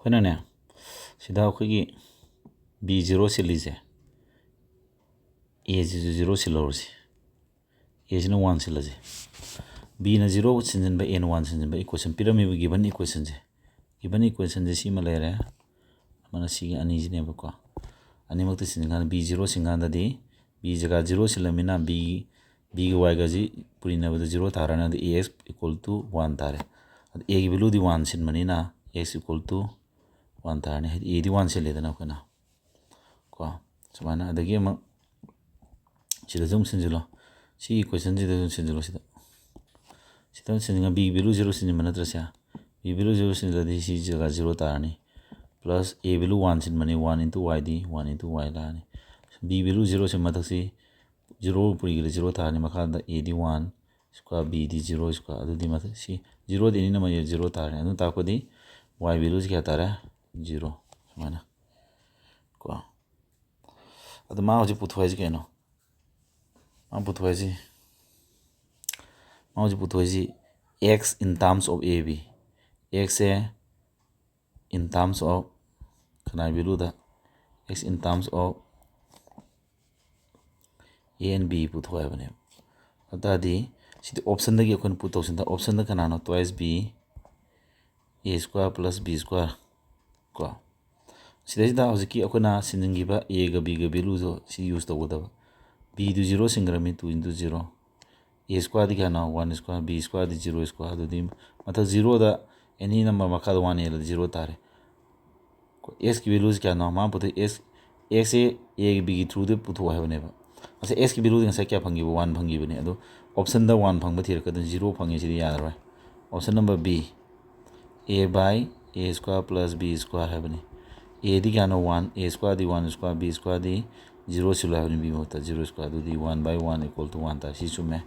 खोना ना सिदा अखोगी b 0 सिलीजे a 0 सिलोरसी a Cina 1 सिलजे b ना 0 सिंजन a ना 1 सिंजन इक्वेशन पिरामिड गिवन इक्वेशन जे सी लेरे मन सी अनी जिनेबको अनीमक सिंजन b 0 सिंगान दी b जगह 0 सिलमिना b y Gaji पुरीनबद 0 Tarana ax equal to 1 तारे a की value the 1 सिनमनिना x equal to 1 तारने a दी 1 सिलेदना कोना को सुमाना अदगी म सिदा जुम सिंजलो सी इक्वेशन जिदा सिंजलो सिदा सिंजन b वैल्यू 0 सिंजन नत्रसा b वैल्यू 0 सिंजलदी सी जगह 0 तारनी प्लस a वैल्यू 1 सिनमनि 1 into y दी 1 into y लानी b वैल्यू 0 से मथक्सी 0 पुरी 0 तारनी मखादा a दी 1 स्क्वायर b दी 0 स्क्वायर अदुदी मथ सी 0 देनी नम 0 तारनी अदु ताकोदी y वैल्यू क्या तारे 0 सुमाना को अदु मा होजि पुथवाइज केनो मा पुथवाइजी x in terms of ab x in terms of kana value da x in terms of A and B पुथो है बने अतादी सिद्धि ऑप्शन दे कि अपन पुथो सिंधा ऑप्शन दे कनानो twice B A square plus B square को सिद्धि दा हज़िकी अपना सिंजंगी बा A का B का वैल्यू जो सी यूज़ तो होता B तो 0 सिंगरमी 2 into 0 A square दी क्या ना 1 square B square दी 0 square तो दी मतलब 0 दा any नंबर मखा तो 1 ये 0 तारे x की वैल्यूज क्या ना मां पुते x ए a b की थ्रू दे पुथो है बने बा असे x की वैल्यू से क्या फंगी 1 फंगी बने अदो ऑप्शन दा 1 फंग बथिर कदन 0 फंगे सिदी याद रहा option number b a by a square plus b square है बने a दी क्या ना 1 a square the 1 square b square दी 0 सिला है बने b होता 0 square the 1 by 1 equal to 1 ता सी सुमे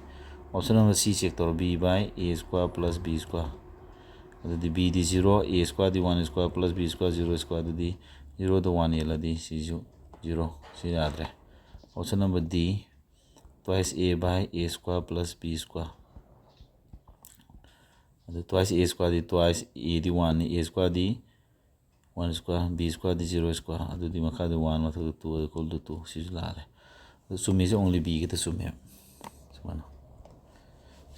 ऑप्शन नंबर c चेक करो b by a square plus b square अदि b दी 0 a square the 1 square plus b square 0 square the 0 to 1 येला दी सी 0 सी याद रहे option number d twice a by a square plus b square अदि twice a square the twice a दी 1 a square the 1 square b square the 0 square अदि दी मखा दी 1 मथा 2 equal to 2 सी ला रहे सुमी से only b के तो सुमे सुमाना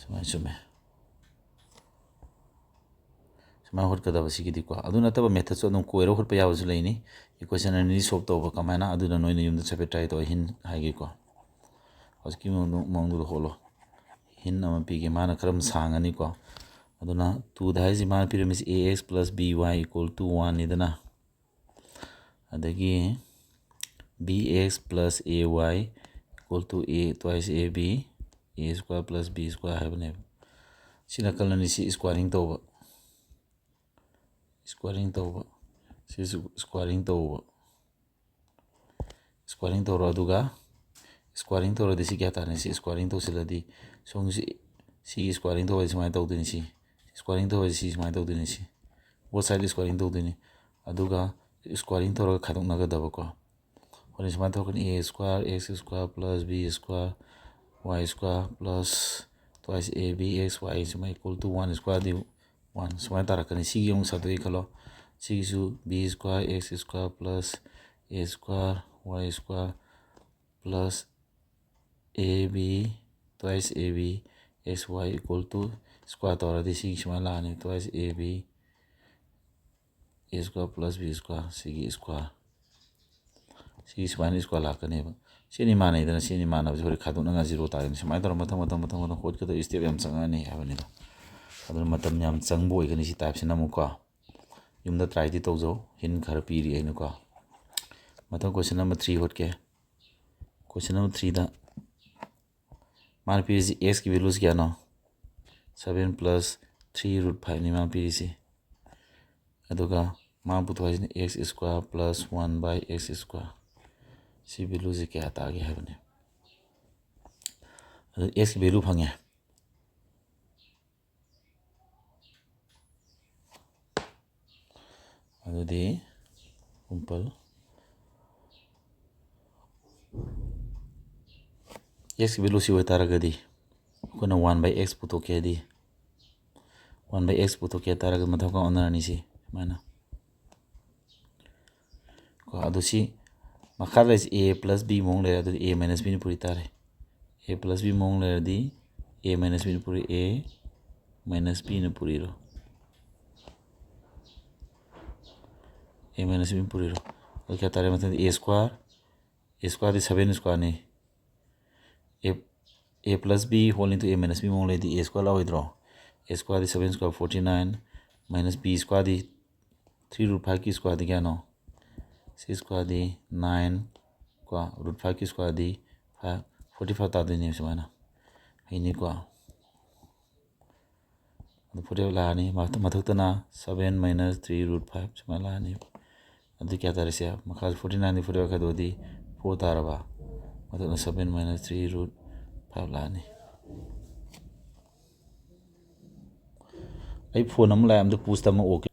सुमाना सुमे मैं होट कदा बसी की दिक्को अदु नतब मेथड सो नुम कोइरो होट पे यावस लेनी इक्वेशन अनि सॉल्व तो कमाना अदु न नोइन युम दसे पे ट्राई तो हिन हाइगे को हस की मंगदु होलो हिन नम पी के माना करम सांगनी को अदु ना 2 दाइ जि मान पिरमिस ax + by = 1 निदना अदगी bx + ay = a twice ab a square plus b square है बने सिना कलनी सी स्क्वायरिंग तो squaring to squaring to aduga squaring to disi kya tane si squaring to siladi song si squaring to is my to dini si squaring to is my to dini si both side squaring to dini aduga squaring to khadong naga daba ko और इसमें तो कहीं a square x square plus b square y square plus twice ab x y इसमें equal to 1 square दी 1 इसमें तारा कहीं सी की साथ ही खलो सी की b square x square plus a square y square plus ab twice ab x y equal to square तारा दी सी इसमें लाने twice ab a square plus b square सी की square सी स्क्वायर स्क्वायर लाकने सेनी माने इदन सेनी माना बसे खादो नगा 0 तागन समाय तर मथम होट कदो स्टेप याम संगानी हाबनी अदन मतम याम संगबो इगनी सी टाइप सिना मुको युमदा ट्राई दि तौजो हिन खर पीरी हैन को मथम क्वेश्चन नंबर 3 होट के क्वेश्चन नंबर 3 दा मान पीरी सी x की वैल्यूज क्या न 7 + 3√5 नि मान पीरी सी अदुगा मान पुथवाइने x square plus 1 by x square सी वैल्यू से क्या आता गया है बने x की वैल्यू फंगे अदे सिंपल x की वैल्यू सी होता रगदी कोना 1 by x पुतो के दी 1 by x पुतो के तारग मतलब का ओनरनी सी माना को अदुसी मखाला इस a plus b मोंग ले अदु a minus b नि पुरी तारे a plus b मोंग ले दी a minus b नि पुरी a minus b नि पुरी रो a minus b नि पुरी रो तो क्या तारे मतलब a square दी 7 square ने a plus b whole into a minus b मोंग ले दी a square ला होई draw a square the 7 square 49 minus b square दी 3√5 की square दी क्या नो c square दी 9 को √5 की square दी 45 ता देनी है समाना है नहीं को तो पूरे लानी मथुतना 7 minus 3√5 समाना लानी अदु क्या तारे से मखास 49 दी 45 का दो दी 4 तारबा मतलब 7 minus 3√5 लानी आई फोन हम लायम तो पूछता मैं ओके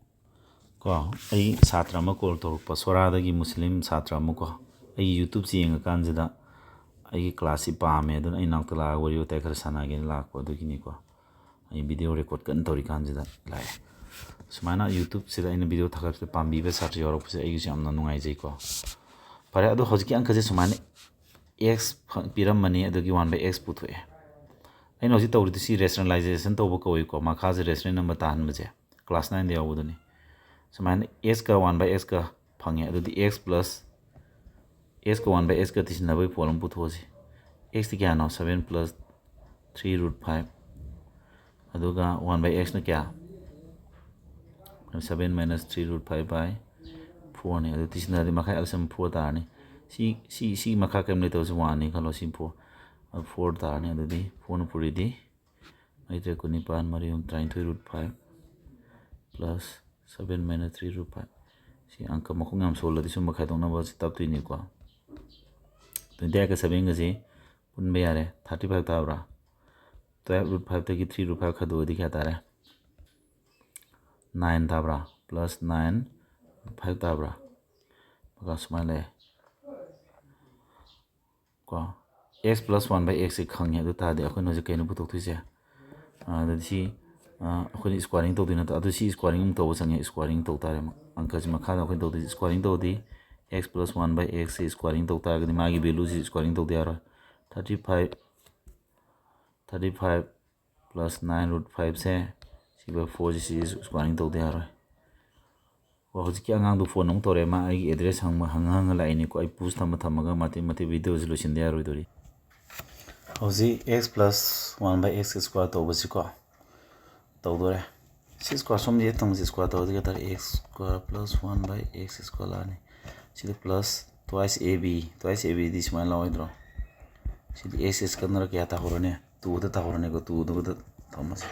को आई छात्र में कॉल तो पसोरादगी मुस्लिम छात्र में को आई यूट्यूब से यंग कांजदा आई क्लास से पामे अदुन आई नाक तला वरियो ते खर सनागे लाको अदुगिनी को आई वीडियो रिकॉर्ड कन तोरी कांजदा लाय सुमाना यूट्यूब से इन वीडियो थकप से पाम्बी बे छात्र योरप से आई यामना नुंगाइ जै को परे अदु हजकी अंक जे सुमाने x piramani adugi 1 by x puthoe aina hoji tawri si rationalization tawba koi ko makhaje rational number tan baje class 9 de yawuduni sumaina x ka 1 by x ka phange adudi x plus x ka 1 by x ka tisna bai problem puthoji x ti kya no 7 plus 3 root 5 aduga 1 by x na kya 7 minus 3 root 5 by 4 ne adu tisna di makha alsam 4 ta ni si makha kam le to 1 ni khalo si 4 ta ni adu di 4 no puri di ai te ko ni pan mari 3 root 5 plus 7 minus 3 root 5 si angka makho ngam sol la di sum makha dong na ba tap tu ni ko 20 ka 7 ga si pun be yare 35 ta bra 12 root 5 tagi 3 root 5 khadu di kya ta re 9 ta bra plus 9 5 ta bra maka smile ko x plus 1 by x khang ya du ta de akhon je kaino putok thise da si akhon squaring to dina ta adu si squaring to sang squaring to ta re angka ji makha da akhon to di squaring to di x plus 1 by x squaring to ta ga magi value si squaring to dia ro 35 plus 9 root 5 se si ba 4 si squaring to dia ro wa hoji kya ngang du phone nong tore ma ai address hang la ini ko ai push thama ga mate video solution dia ro dori hoji x plus 1 by x square to ba si ko to dore si square som je tong si square to ga tar x square plus 1 by x square la ni si plus twice ab this man la idro si x square kya ta horone 2 ta horone ko 2 da thomas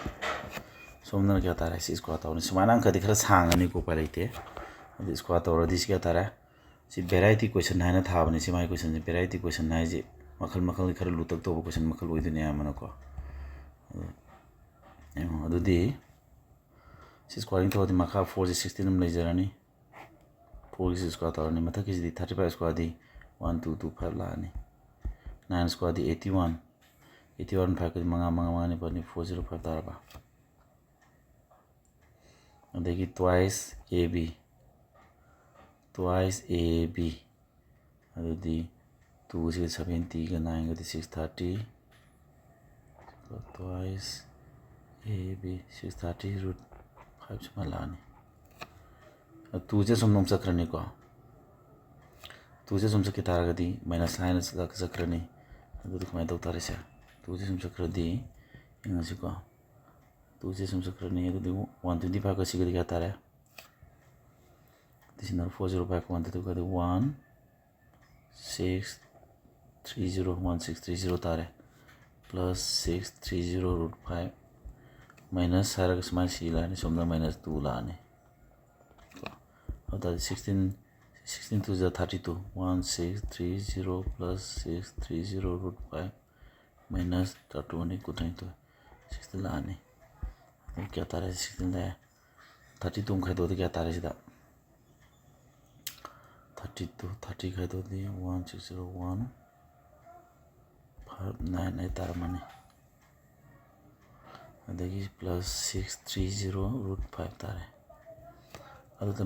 somna kya ta ra si square ta ni sumana ang khadi khara sang ani ko palaite adi square ta this kya ta ra si variety question na tha bani si mai question si variety question na ji makhal khara lutak to question makhal oidu ne amana ko adu di si squaring to di makha 4 ji 16 num lejarani 4 is square ta ni mathak is di 35 square di 1225 la ni 9 square di 81 5 ka manga ni pani 405 ta ba adegi twice ab adu di 2 is 70 ga 9 ga 630 twice ab 630 root 5 chuma la ni 2 je som nom sakrani ko 2 je som sakita ga di minus la sakrani adu kumai dau tare sa 2 je som sakradi inga si ko 2 je som sakrani adu di 125 ka sigari ga tare this is not 405 122 ka di 1630 tare plus 630 root 5 minus sara ka small si la ni somna minus 2 la ni that is 16 to the 32 1630 plus 630 root 5 minus 31 को नहीं तो 16 लाने क्या तारा 16 है 32 खाई दो तो क्या तारा सीधा 30 खाई दो दी 1601 5 9 तारा माने देखिए plus 630 root 5 तारे अदो तो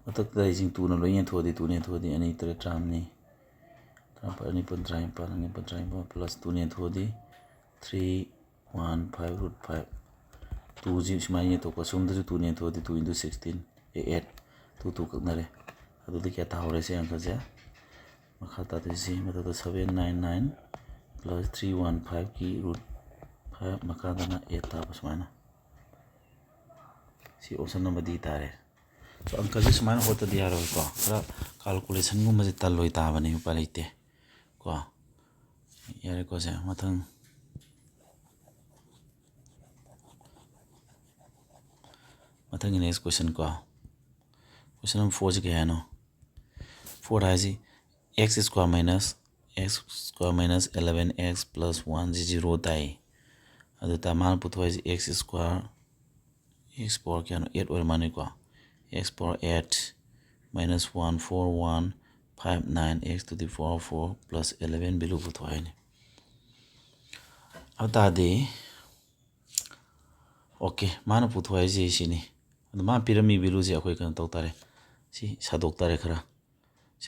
मथक दा इजिंग 2 न लोइन थोदी अनि तरे ट्राम नि ट्राम पर अनि पंद्राइम प्लस 2 ने थोदी 315 root 5 2 जी स्माइ तो को सुम द 2 ने थोदी 2 into 16 8 2 कनरे अदो दे क्या ता होरे से अंक जे मखा ता दे जी मतलब 799 plus 315 की root 5 मखा दना 8 ता बसमाना सी ऑप्शन नंबर डी तारे so angka ji sumana hota dia ro ko ra calculation gum ma ji tal loi ta bani pa leite ko yare ko ja mathang next question ko question number 4 ji ke no 4 ha ji x square minus 11x plus 1 ji 0 dai adu ta man putwa ji x square x power kya no 8 or mani ko x power 8 minus 14159 x to the power 4 plus 11 below putwa hai ni ata de okay mana putwa hai ji sini ma pyramid below ji akoi kan taw tare si sadok tare khara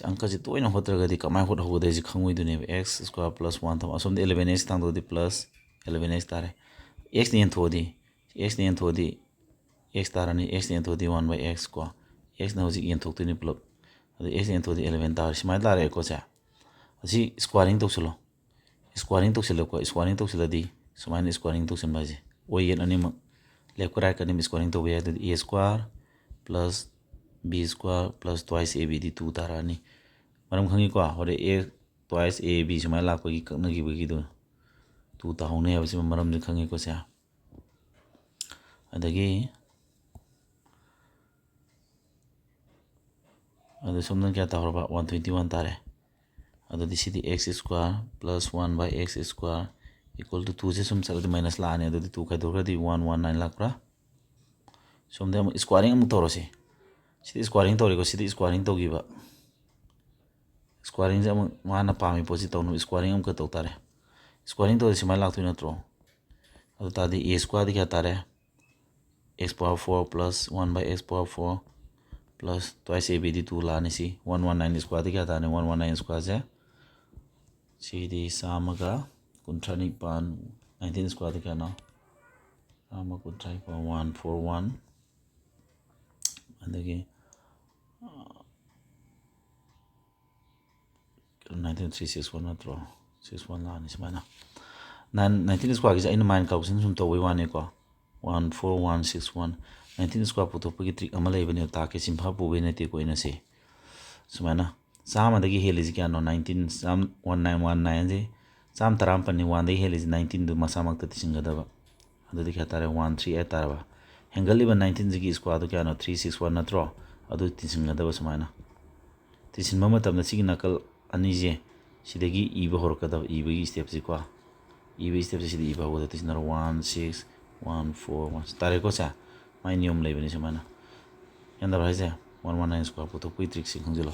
अंकसे तोयना होत्रगदी कमाय होत होगदे खंगोइदुने x स्क्वायर प्लस 1 थम असोम 11x तांदोदी प्लस 11x तारे x ने थोदी x तारानी x ने थोदी 1/x को x ना होजी यन थोक्तुनी प्लस अदु x ने थोदी 11 तार सिमाय तारे को से असि स्क्वायरिंग तोसलो को स्क्वायरिंग तोसलदी सुमाइन स्क्वायरिंग तोसनबाजे ओ येन अनिम लेफ्ट राइट अनिम स्क्वायरिंग तोबे याद a square plus b square plus twice ab दी 2 तारानी मरम खंगी को होरे a ट्वाइस ab सुमाय लापगी कनगी बगी दो 2 ताहुने हबसे मरम जे खंगी को से अदगी अदु सोमन क्या ताहरबा 121 तारे अदु दिसिदी x square plus 1/x square equal to 2 से सुम चलदी माइनस लाने अदु 2 का दोरदी 119 लाखरा सोमदे हम स्क्वायरिंग हम तोरोसे सिदी स्क्वायरिंग तोरिको सिदी स्क्वायरिंग तोगिबा स्क्वायरिंग जे हम माना पामी पोजि तौनु स्क्वायरिंग हम क तो तारे स्क्वायरिंग तो सिमाय लाखतु नत्रो अदु तादी a स्क्वायर दी क्या तारे x power 4 plus 1/x power 4 plus twice ab दी 2 लाने सी 119 स्क्वायर दी क्या ताने 119 स्क्वायर से सीडी सामगा कुंट्रानी पान 19 स्क्वायर दी क्या ना सामा कुंट्रानी पान 141 अदगी 19361 नत्रो 61 लाने सिमाना 19 स्क्वायर की इन माइन कैलकुलेशन सुम तो वाने को 14161 19 स्क्वायर पुथोपगी ट्रिक अमा लेबने ताके सिंफा पुबे नते को इनसे सुमाना सामा दगी हेलिज क्या नो 19 साम 1919 जे साम तराम पन्नी 1 दगी हेलिज 19 दु मसामक तति सिंगदबा अदु क्या तारे 138 तारबा हेंगलिबा 19 जगी स्क्वायर दु क्या नो 361 नत्रो अदु तिसिंगदबा सुमाना तिसिनबा मतमदा सिगी नकल अनिजे सिदगी इबा होरकदबा इबगी स्टेप से को इबी स्टेप से सिदी इबा होदा तिसिनर 16141 तारे को सा माइ नियम लेबनी सुमाना यंदा भाइजे 119 स्क्वायर पुतो कोई ट्रिक से खंजलो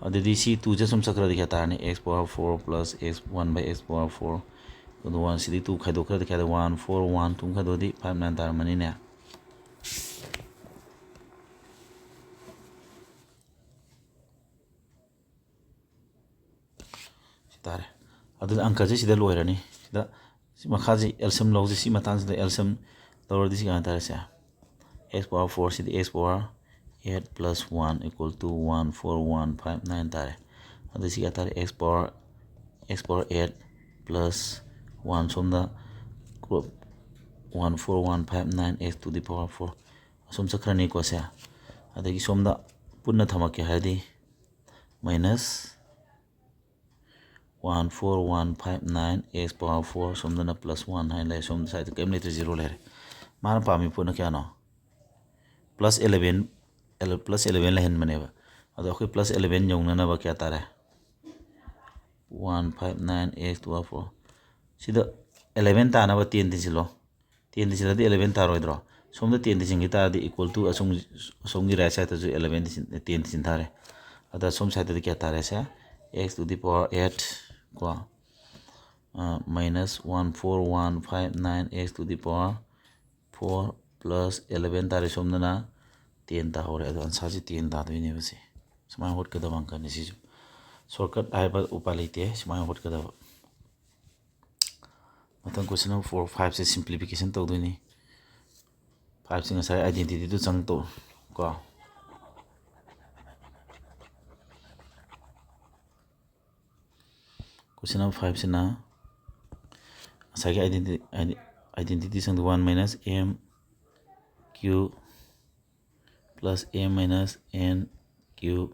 अदि सी 2 जे सम चक्र दिखा ताने x power 4 plus x 1/x power 4 तो 1 सिदी 2 खाइदो खर दिखा 141 तुम खाइदो दी 59 तार मनी ने तारे अदु अंक जे सिदा लोइरानी सिदा मखाजी एल्सियम लौजे सी मतंग सिदा एल्सियम लौर दिस गान तारे से x power 4 Sidi x power 8 plus 1 equal to 14159 तारे अदु सी तारे x पावर 8 plus 1 सोमदा 14159 x to the power 4 असोम चक्रनी को से अदगी सोमदा पुन्ना थमके Hadi minus 14159 x power 4 सोमदा plus 1 है ले सोम साइड केम लेटर 0 ले मान पामी पुन्ना क्या नो plus 11 plus 11 लहन मनेबा अदो अखोय plus 11 यौननबा क्या तारे 159 x to 4 सिदा 11 तानाबा 10 दिसिलो 10 दिसिलदि 11 तारोइद्रो सोमदा 10 दिसिंगि तादि इक्वल टू असोंगी राइट साइड तजु 11 10 दिसिन तारे अदा सोम साइड तदि क्या तारे से x to the power 8 को minus 14159 x to the power 4 plus 11 तारे सोमदना 10 ता होरे अदो आंसर जी 10 ता दोइने बसे समाय होट कदम अंक ने सिजु शॉर्टकट आइबा उपाय लेते समाय होट कदम मतन क्वेश्चन नंबर 4 5 से सिंप्लिफिकेशन तो दोइने 5 सिंग साइ आइडेंटिटी तो चंग तो को क्वेश्चन नंबर 5 से ना साइ आइडेंटिटी संग 1 minus m q plus m minus n cube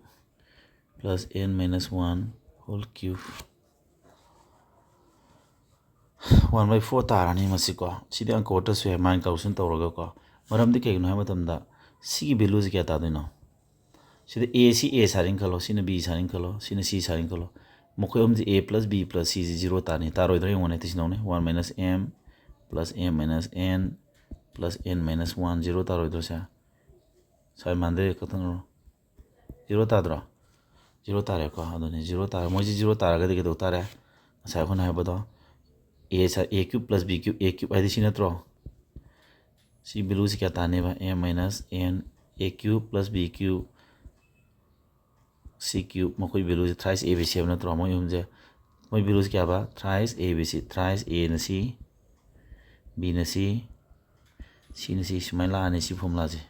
plus n minus 1 whole cube 1/4 तारानी मसिको सिदे अंक ओटस वे मान काउसन तौरगा को मरमदि केगनो है मतमदा सिगी वैल्यू जे क्या तादिनो सिदे a सी a सारिंग खलो सिने b सारिंग खलो सिने c सारिंग खलो मखोयम जे a plus b plus c जे 0 तानी तारोइद्रो योने तिसिनौने 1 minus m plus m minus n plus n minus 1 0 तारोइद्रो सा साइ मानदे कतनो 0 ताद्रो 0 तारे को अदोने 0 तारे मोजी 0 तारागा दे के तारे साइ होना है बतो a cube plus b cube a cube आदि सिने त्रो सी वैल्यू से क्या ताने बा m minus n a cube plus b cube C cube मकोई value से thrice A B C ना तो मोई हमजे मोई value से क्या बा thrice A B C thrice A न C B न C C न C स्माइला आने C formula से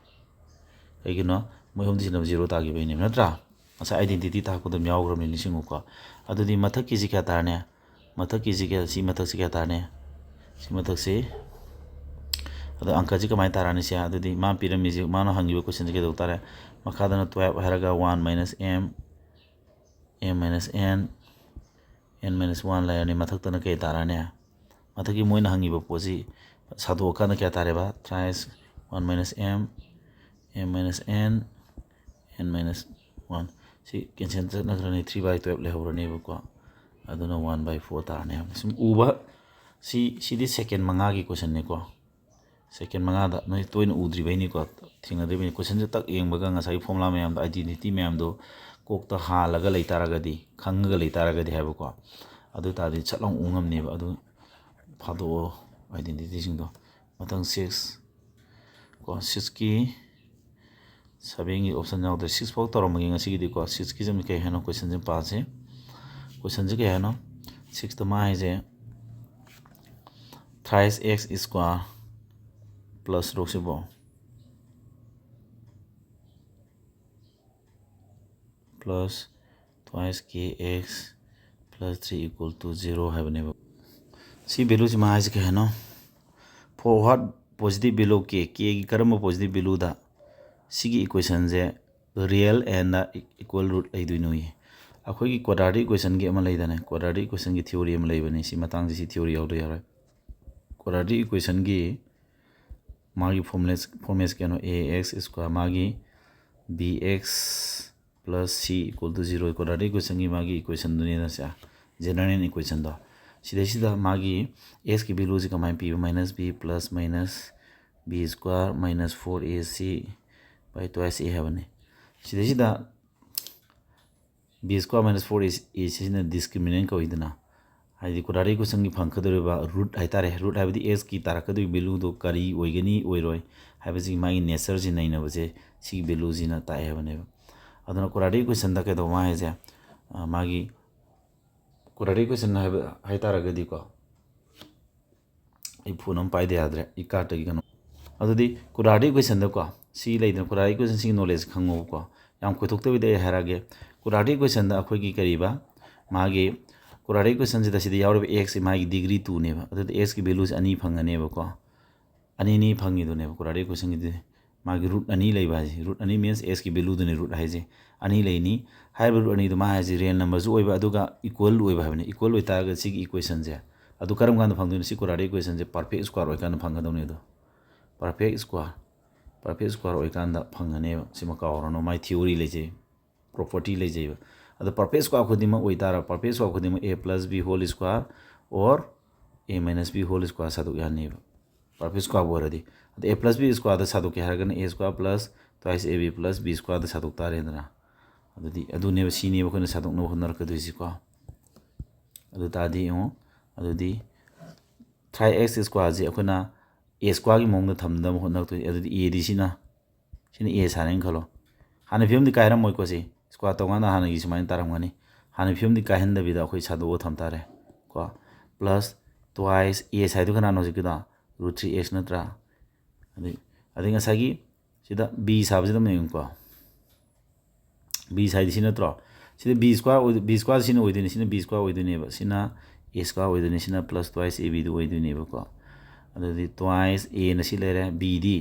कहीं ना मोई हमजे ना 0 ताकि बहने ना त्रा ऐसा identity ताकु तो म्याओ ग्राम लेने सिंगो का अतो दी मथक किसी क्या तारने मथक किसी क्या C मथक से क्या तारने C मथक से अतो अंक जी कमाई ताराने से अतो दी मां पिरामिड मानो हंगी वो क्वेश्चन के दो तारे मखादन 12 हरगा 1 minus m minus n minus 1 लायने मथक तना के ताराने मथक की मोइन हंगी वो पोजी साधु का ना क्या तारे बा thrice 1 minus m minus n minus 1 सी कैंसिल ना करने 3 by 12 ले हो रने वो को अदुना 1 by 4 ताराने हम उबा सी दी सेकंड मंगा की क्वेश्चन ने को सेकंड मंगा दा नोई तो इन उद्री बहिनी को थिंगदे बहिनी क्वेश्चन से तक येंग बगा ngasai formula ma'am identity ma'am दो कोक तो हा लगा लेतारगदी खंगगा लेतारगदी है को अदु तादि चलों उंगम ने अदु फादो आइडेंटिटी सिंग दो मतंग 6 को 6 की सबिंग ऑप्शन जाउ 6 फाउ तोरमगे ngasi di को 6 की जम के है नो क्वेश्चन से पास है क्वेश्चन से के है नो 6 तो मा है जे thrice x square plus रोक्सिबो plus twice kx plus 3 equal to 0 है बने सी वैल्यू से माइज के है ना for what positive value k की कर्म positive value दा सी की इक्वेशन से रियल एंड इक्वल रूट आई दुई है अखोई की क्वाड्रेटिक इक्वेशन के अमा लेदाने क्वाड्रेटिक इक्वेशन की थ्योरी अमा लेबने सी मतंग सी थ्योरी आउट यार क्वाड्रेटिक इक्वेशन की मागी फॉर्मुलेस के नो ax स्क्वायर मागी bx plus c equal to 0 quadratic equation की मागी इक्वेशन दुनिया ना से जनरल इक्वेशन दो सीधे सीधा मागी x की वैल्यू से कमाई p minus b plus minus b square minus 4ac by twice a है बने सीधे सीधा b square minus 4ac से ना डिस्क्रिमिनेंट का इतना हाइडी quadratic equation की फंक्शन दो रूट है तारे रूट है बदी x की तारक दो वैल्यू दो करी ओइगनी ओइरोय है बजी मागी नेचर जी नहीं ना बजे सी वैल्यू जी ना ताए है बने अदना quadratic equation दा के दो मा है जे मागी quadratic equation है तारगदी को ई फोन हम पाई दे याद्रे ई काट की कनो अदुदी quadratic equation दा को सी लेदन quadratic equation सी नॉलेज खंगो को याम कोथोक्ते बिदे हरागे quadratic equation दा अखोई की करीबा मागी quadratic equation से सिदा यावरे x मागी डिग्री 2 ने बा अदुदी x की वैल्यूज अनि फंगने बा को अनि नि फंगी दो ने quadratic equation की मागी रूट अनि लेबा जी रूट अनि मीन्स s की वैल्यू दने रूट है जे अनि लेनी हाई रूट अनि दो मा है जे रियल नंबर जो ओइबा अदुगा इक्वल ओइबा हबने इक्वल ओइतागा सी इक्वेशन जे अदु करम गान फंगदो सी quadratic equation जे परफेक्ट स्क्वायर ओइ कान फंगदो ने दो परफेक्ट स्क्वायर ओइ कान दा फंगने सिमा कावरनो माय थ्योरी लेजे प्रॉपर्टी लेजे अदु परफेक्ट स्क्वायर खुदिमा ओइतारा परफेक्ट स्क्वायर खुदिमा a plus b whole square और a minus b whole square सादु याने परफेक्ट स्क्वायर बोरदी अदु a plus b square दा सादु के हरगन a square plus twice ab plus b square दा सादु तारेंद्रा अदुदी अदुने सीने बखन सादु नो होनर कदुसी को अदु तादी ओ अदुदी 3x square जे अखना a square की मोंग थमदम होनर तो अदुदी a दी सिना a सारें खलो हाने फिल्म दी कायरम मोय को से स्क्वायर तो गाना हाने की समान तारम गनी हाने फिल्म दी काहन दबिदा अखोई सादु थम तारे को प्लस twice a साइदु खना नो जिकदा root 3x नत्रा अदि ngसागी सिदा b साबजे दम नेम को b साइड सिना त्रो सिदा b स्क्वायर सिना ओइदिने सिना b स्क्वायर ओइदिने बा सिना a स्क्वायर ओइदिने सिना प्लस twice ab दु ओइदिने बा को अदि twice a न सि लेरे b दी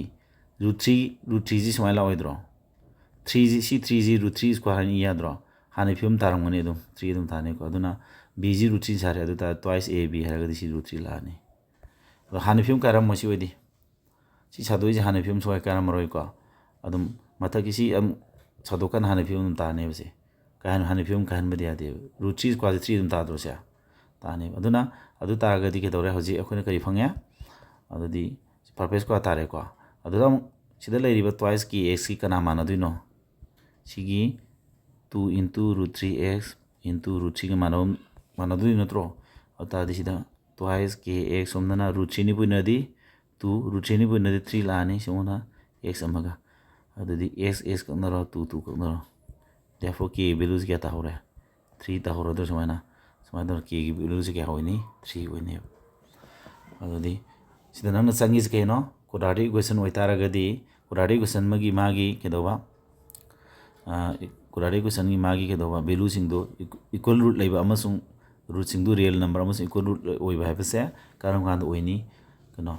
root 3 जी समाइला ओइद्रो 3 जी 3 root 3 स्क्वायर नि याद्रो हाने फिल्म तारम गने दम 3 दम थाने को अदुना b जी root 3 सारे अदु ता twice ab हरगदि सि root 3 लाने हाने फिल्म कारम मसी ओइदि सी सादोइ हाने फिल्म सोय कारम रोय को अदुम मथकि सी सादोकन हाने फिल्म ताने बसे काहन हाने फिल्म काहन बदि यादे root 3 स्क्वायर 3 दम ताद्रो से ताने अदुना अदु तारगदि के दौरे हजि अखोने करि फंगे अदुदी परफेक्ट स्क्वायर तारे को अदुदम सिदा लेरिबा twice की x की कना मानदुइनो सिगी 2 into root 3x into root 3 के मानदुइनो त्रो अतादि सिदा twice kx omnana root 3 ni puinadi 2 root 3 ni puinadi 3 laani simona x amaga adudi x kaknaro 2 kaknaro therefore k values kya tahore 3 tahore do sumana k gi values kya hoini 3 hoini adudi sida nang changi ke no quadratic equation oitaragadi quadratic equation magi kedoba quadratic equation gi magi kedoba value sing do equal root leiba amasung root sing do real number amasung equal root oiba habase karam kan oini kano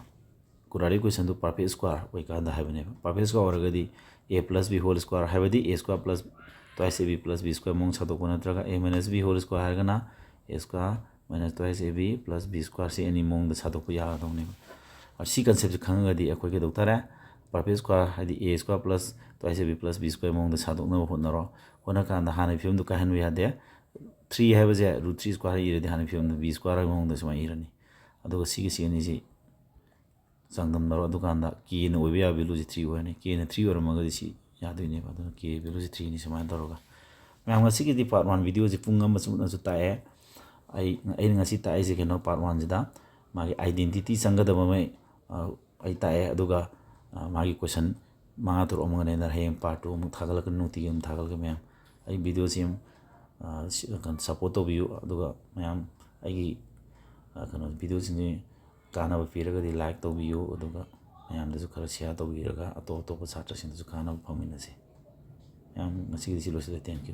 quadratic equation do perfect square oi kan da habane perfect square oragadi a plus b whole square habadi a square plus twice ab plus b square mong sa to kona traga a minus b whole square hargana a square minus twice ab plus b square se any mong da sa to ko ya do ne si concept khangadi akoi ke doctor perfect square hadi a square plus twice ab plus b square mong da sa to na honaro hona kan da hana film du ka han wi hade 3 have je root 3 square ire de hana film b square mong da sma irani aduga si ni si sangdam naro dukanda k na obi ya value 3 hoine k na 3 or magadi si yadoine ba do k value 3 ni sama daroga mayam ngasi ki di part 1 video ji punga masum na su tae ai ngasi tae je ke no part 1 jida magi identity sangada ba mai ai tae aduga magi question manga tur omanga ne dar hem part 2 mu thagal ka nuti gem thagal ka mayam ai video sim kan support to view aduga mayam ai kano video ni kana ba piraga di like to view aduga mayam da su khara share to viraga ato to pa satra sin da su kana phamina se mayam ngasi di silo se thank you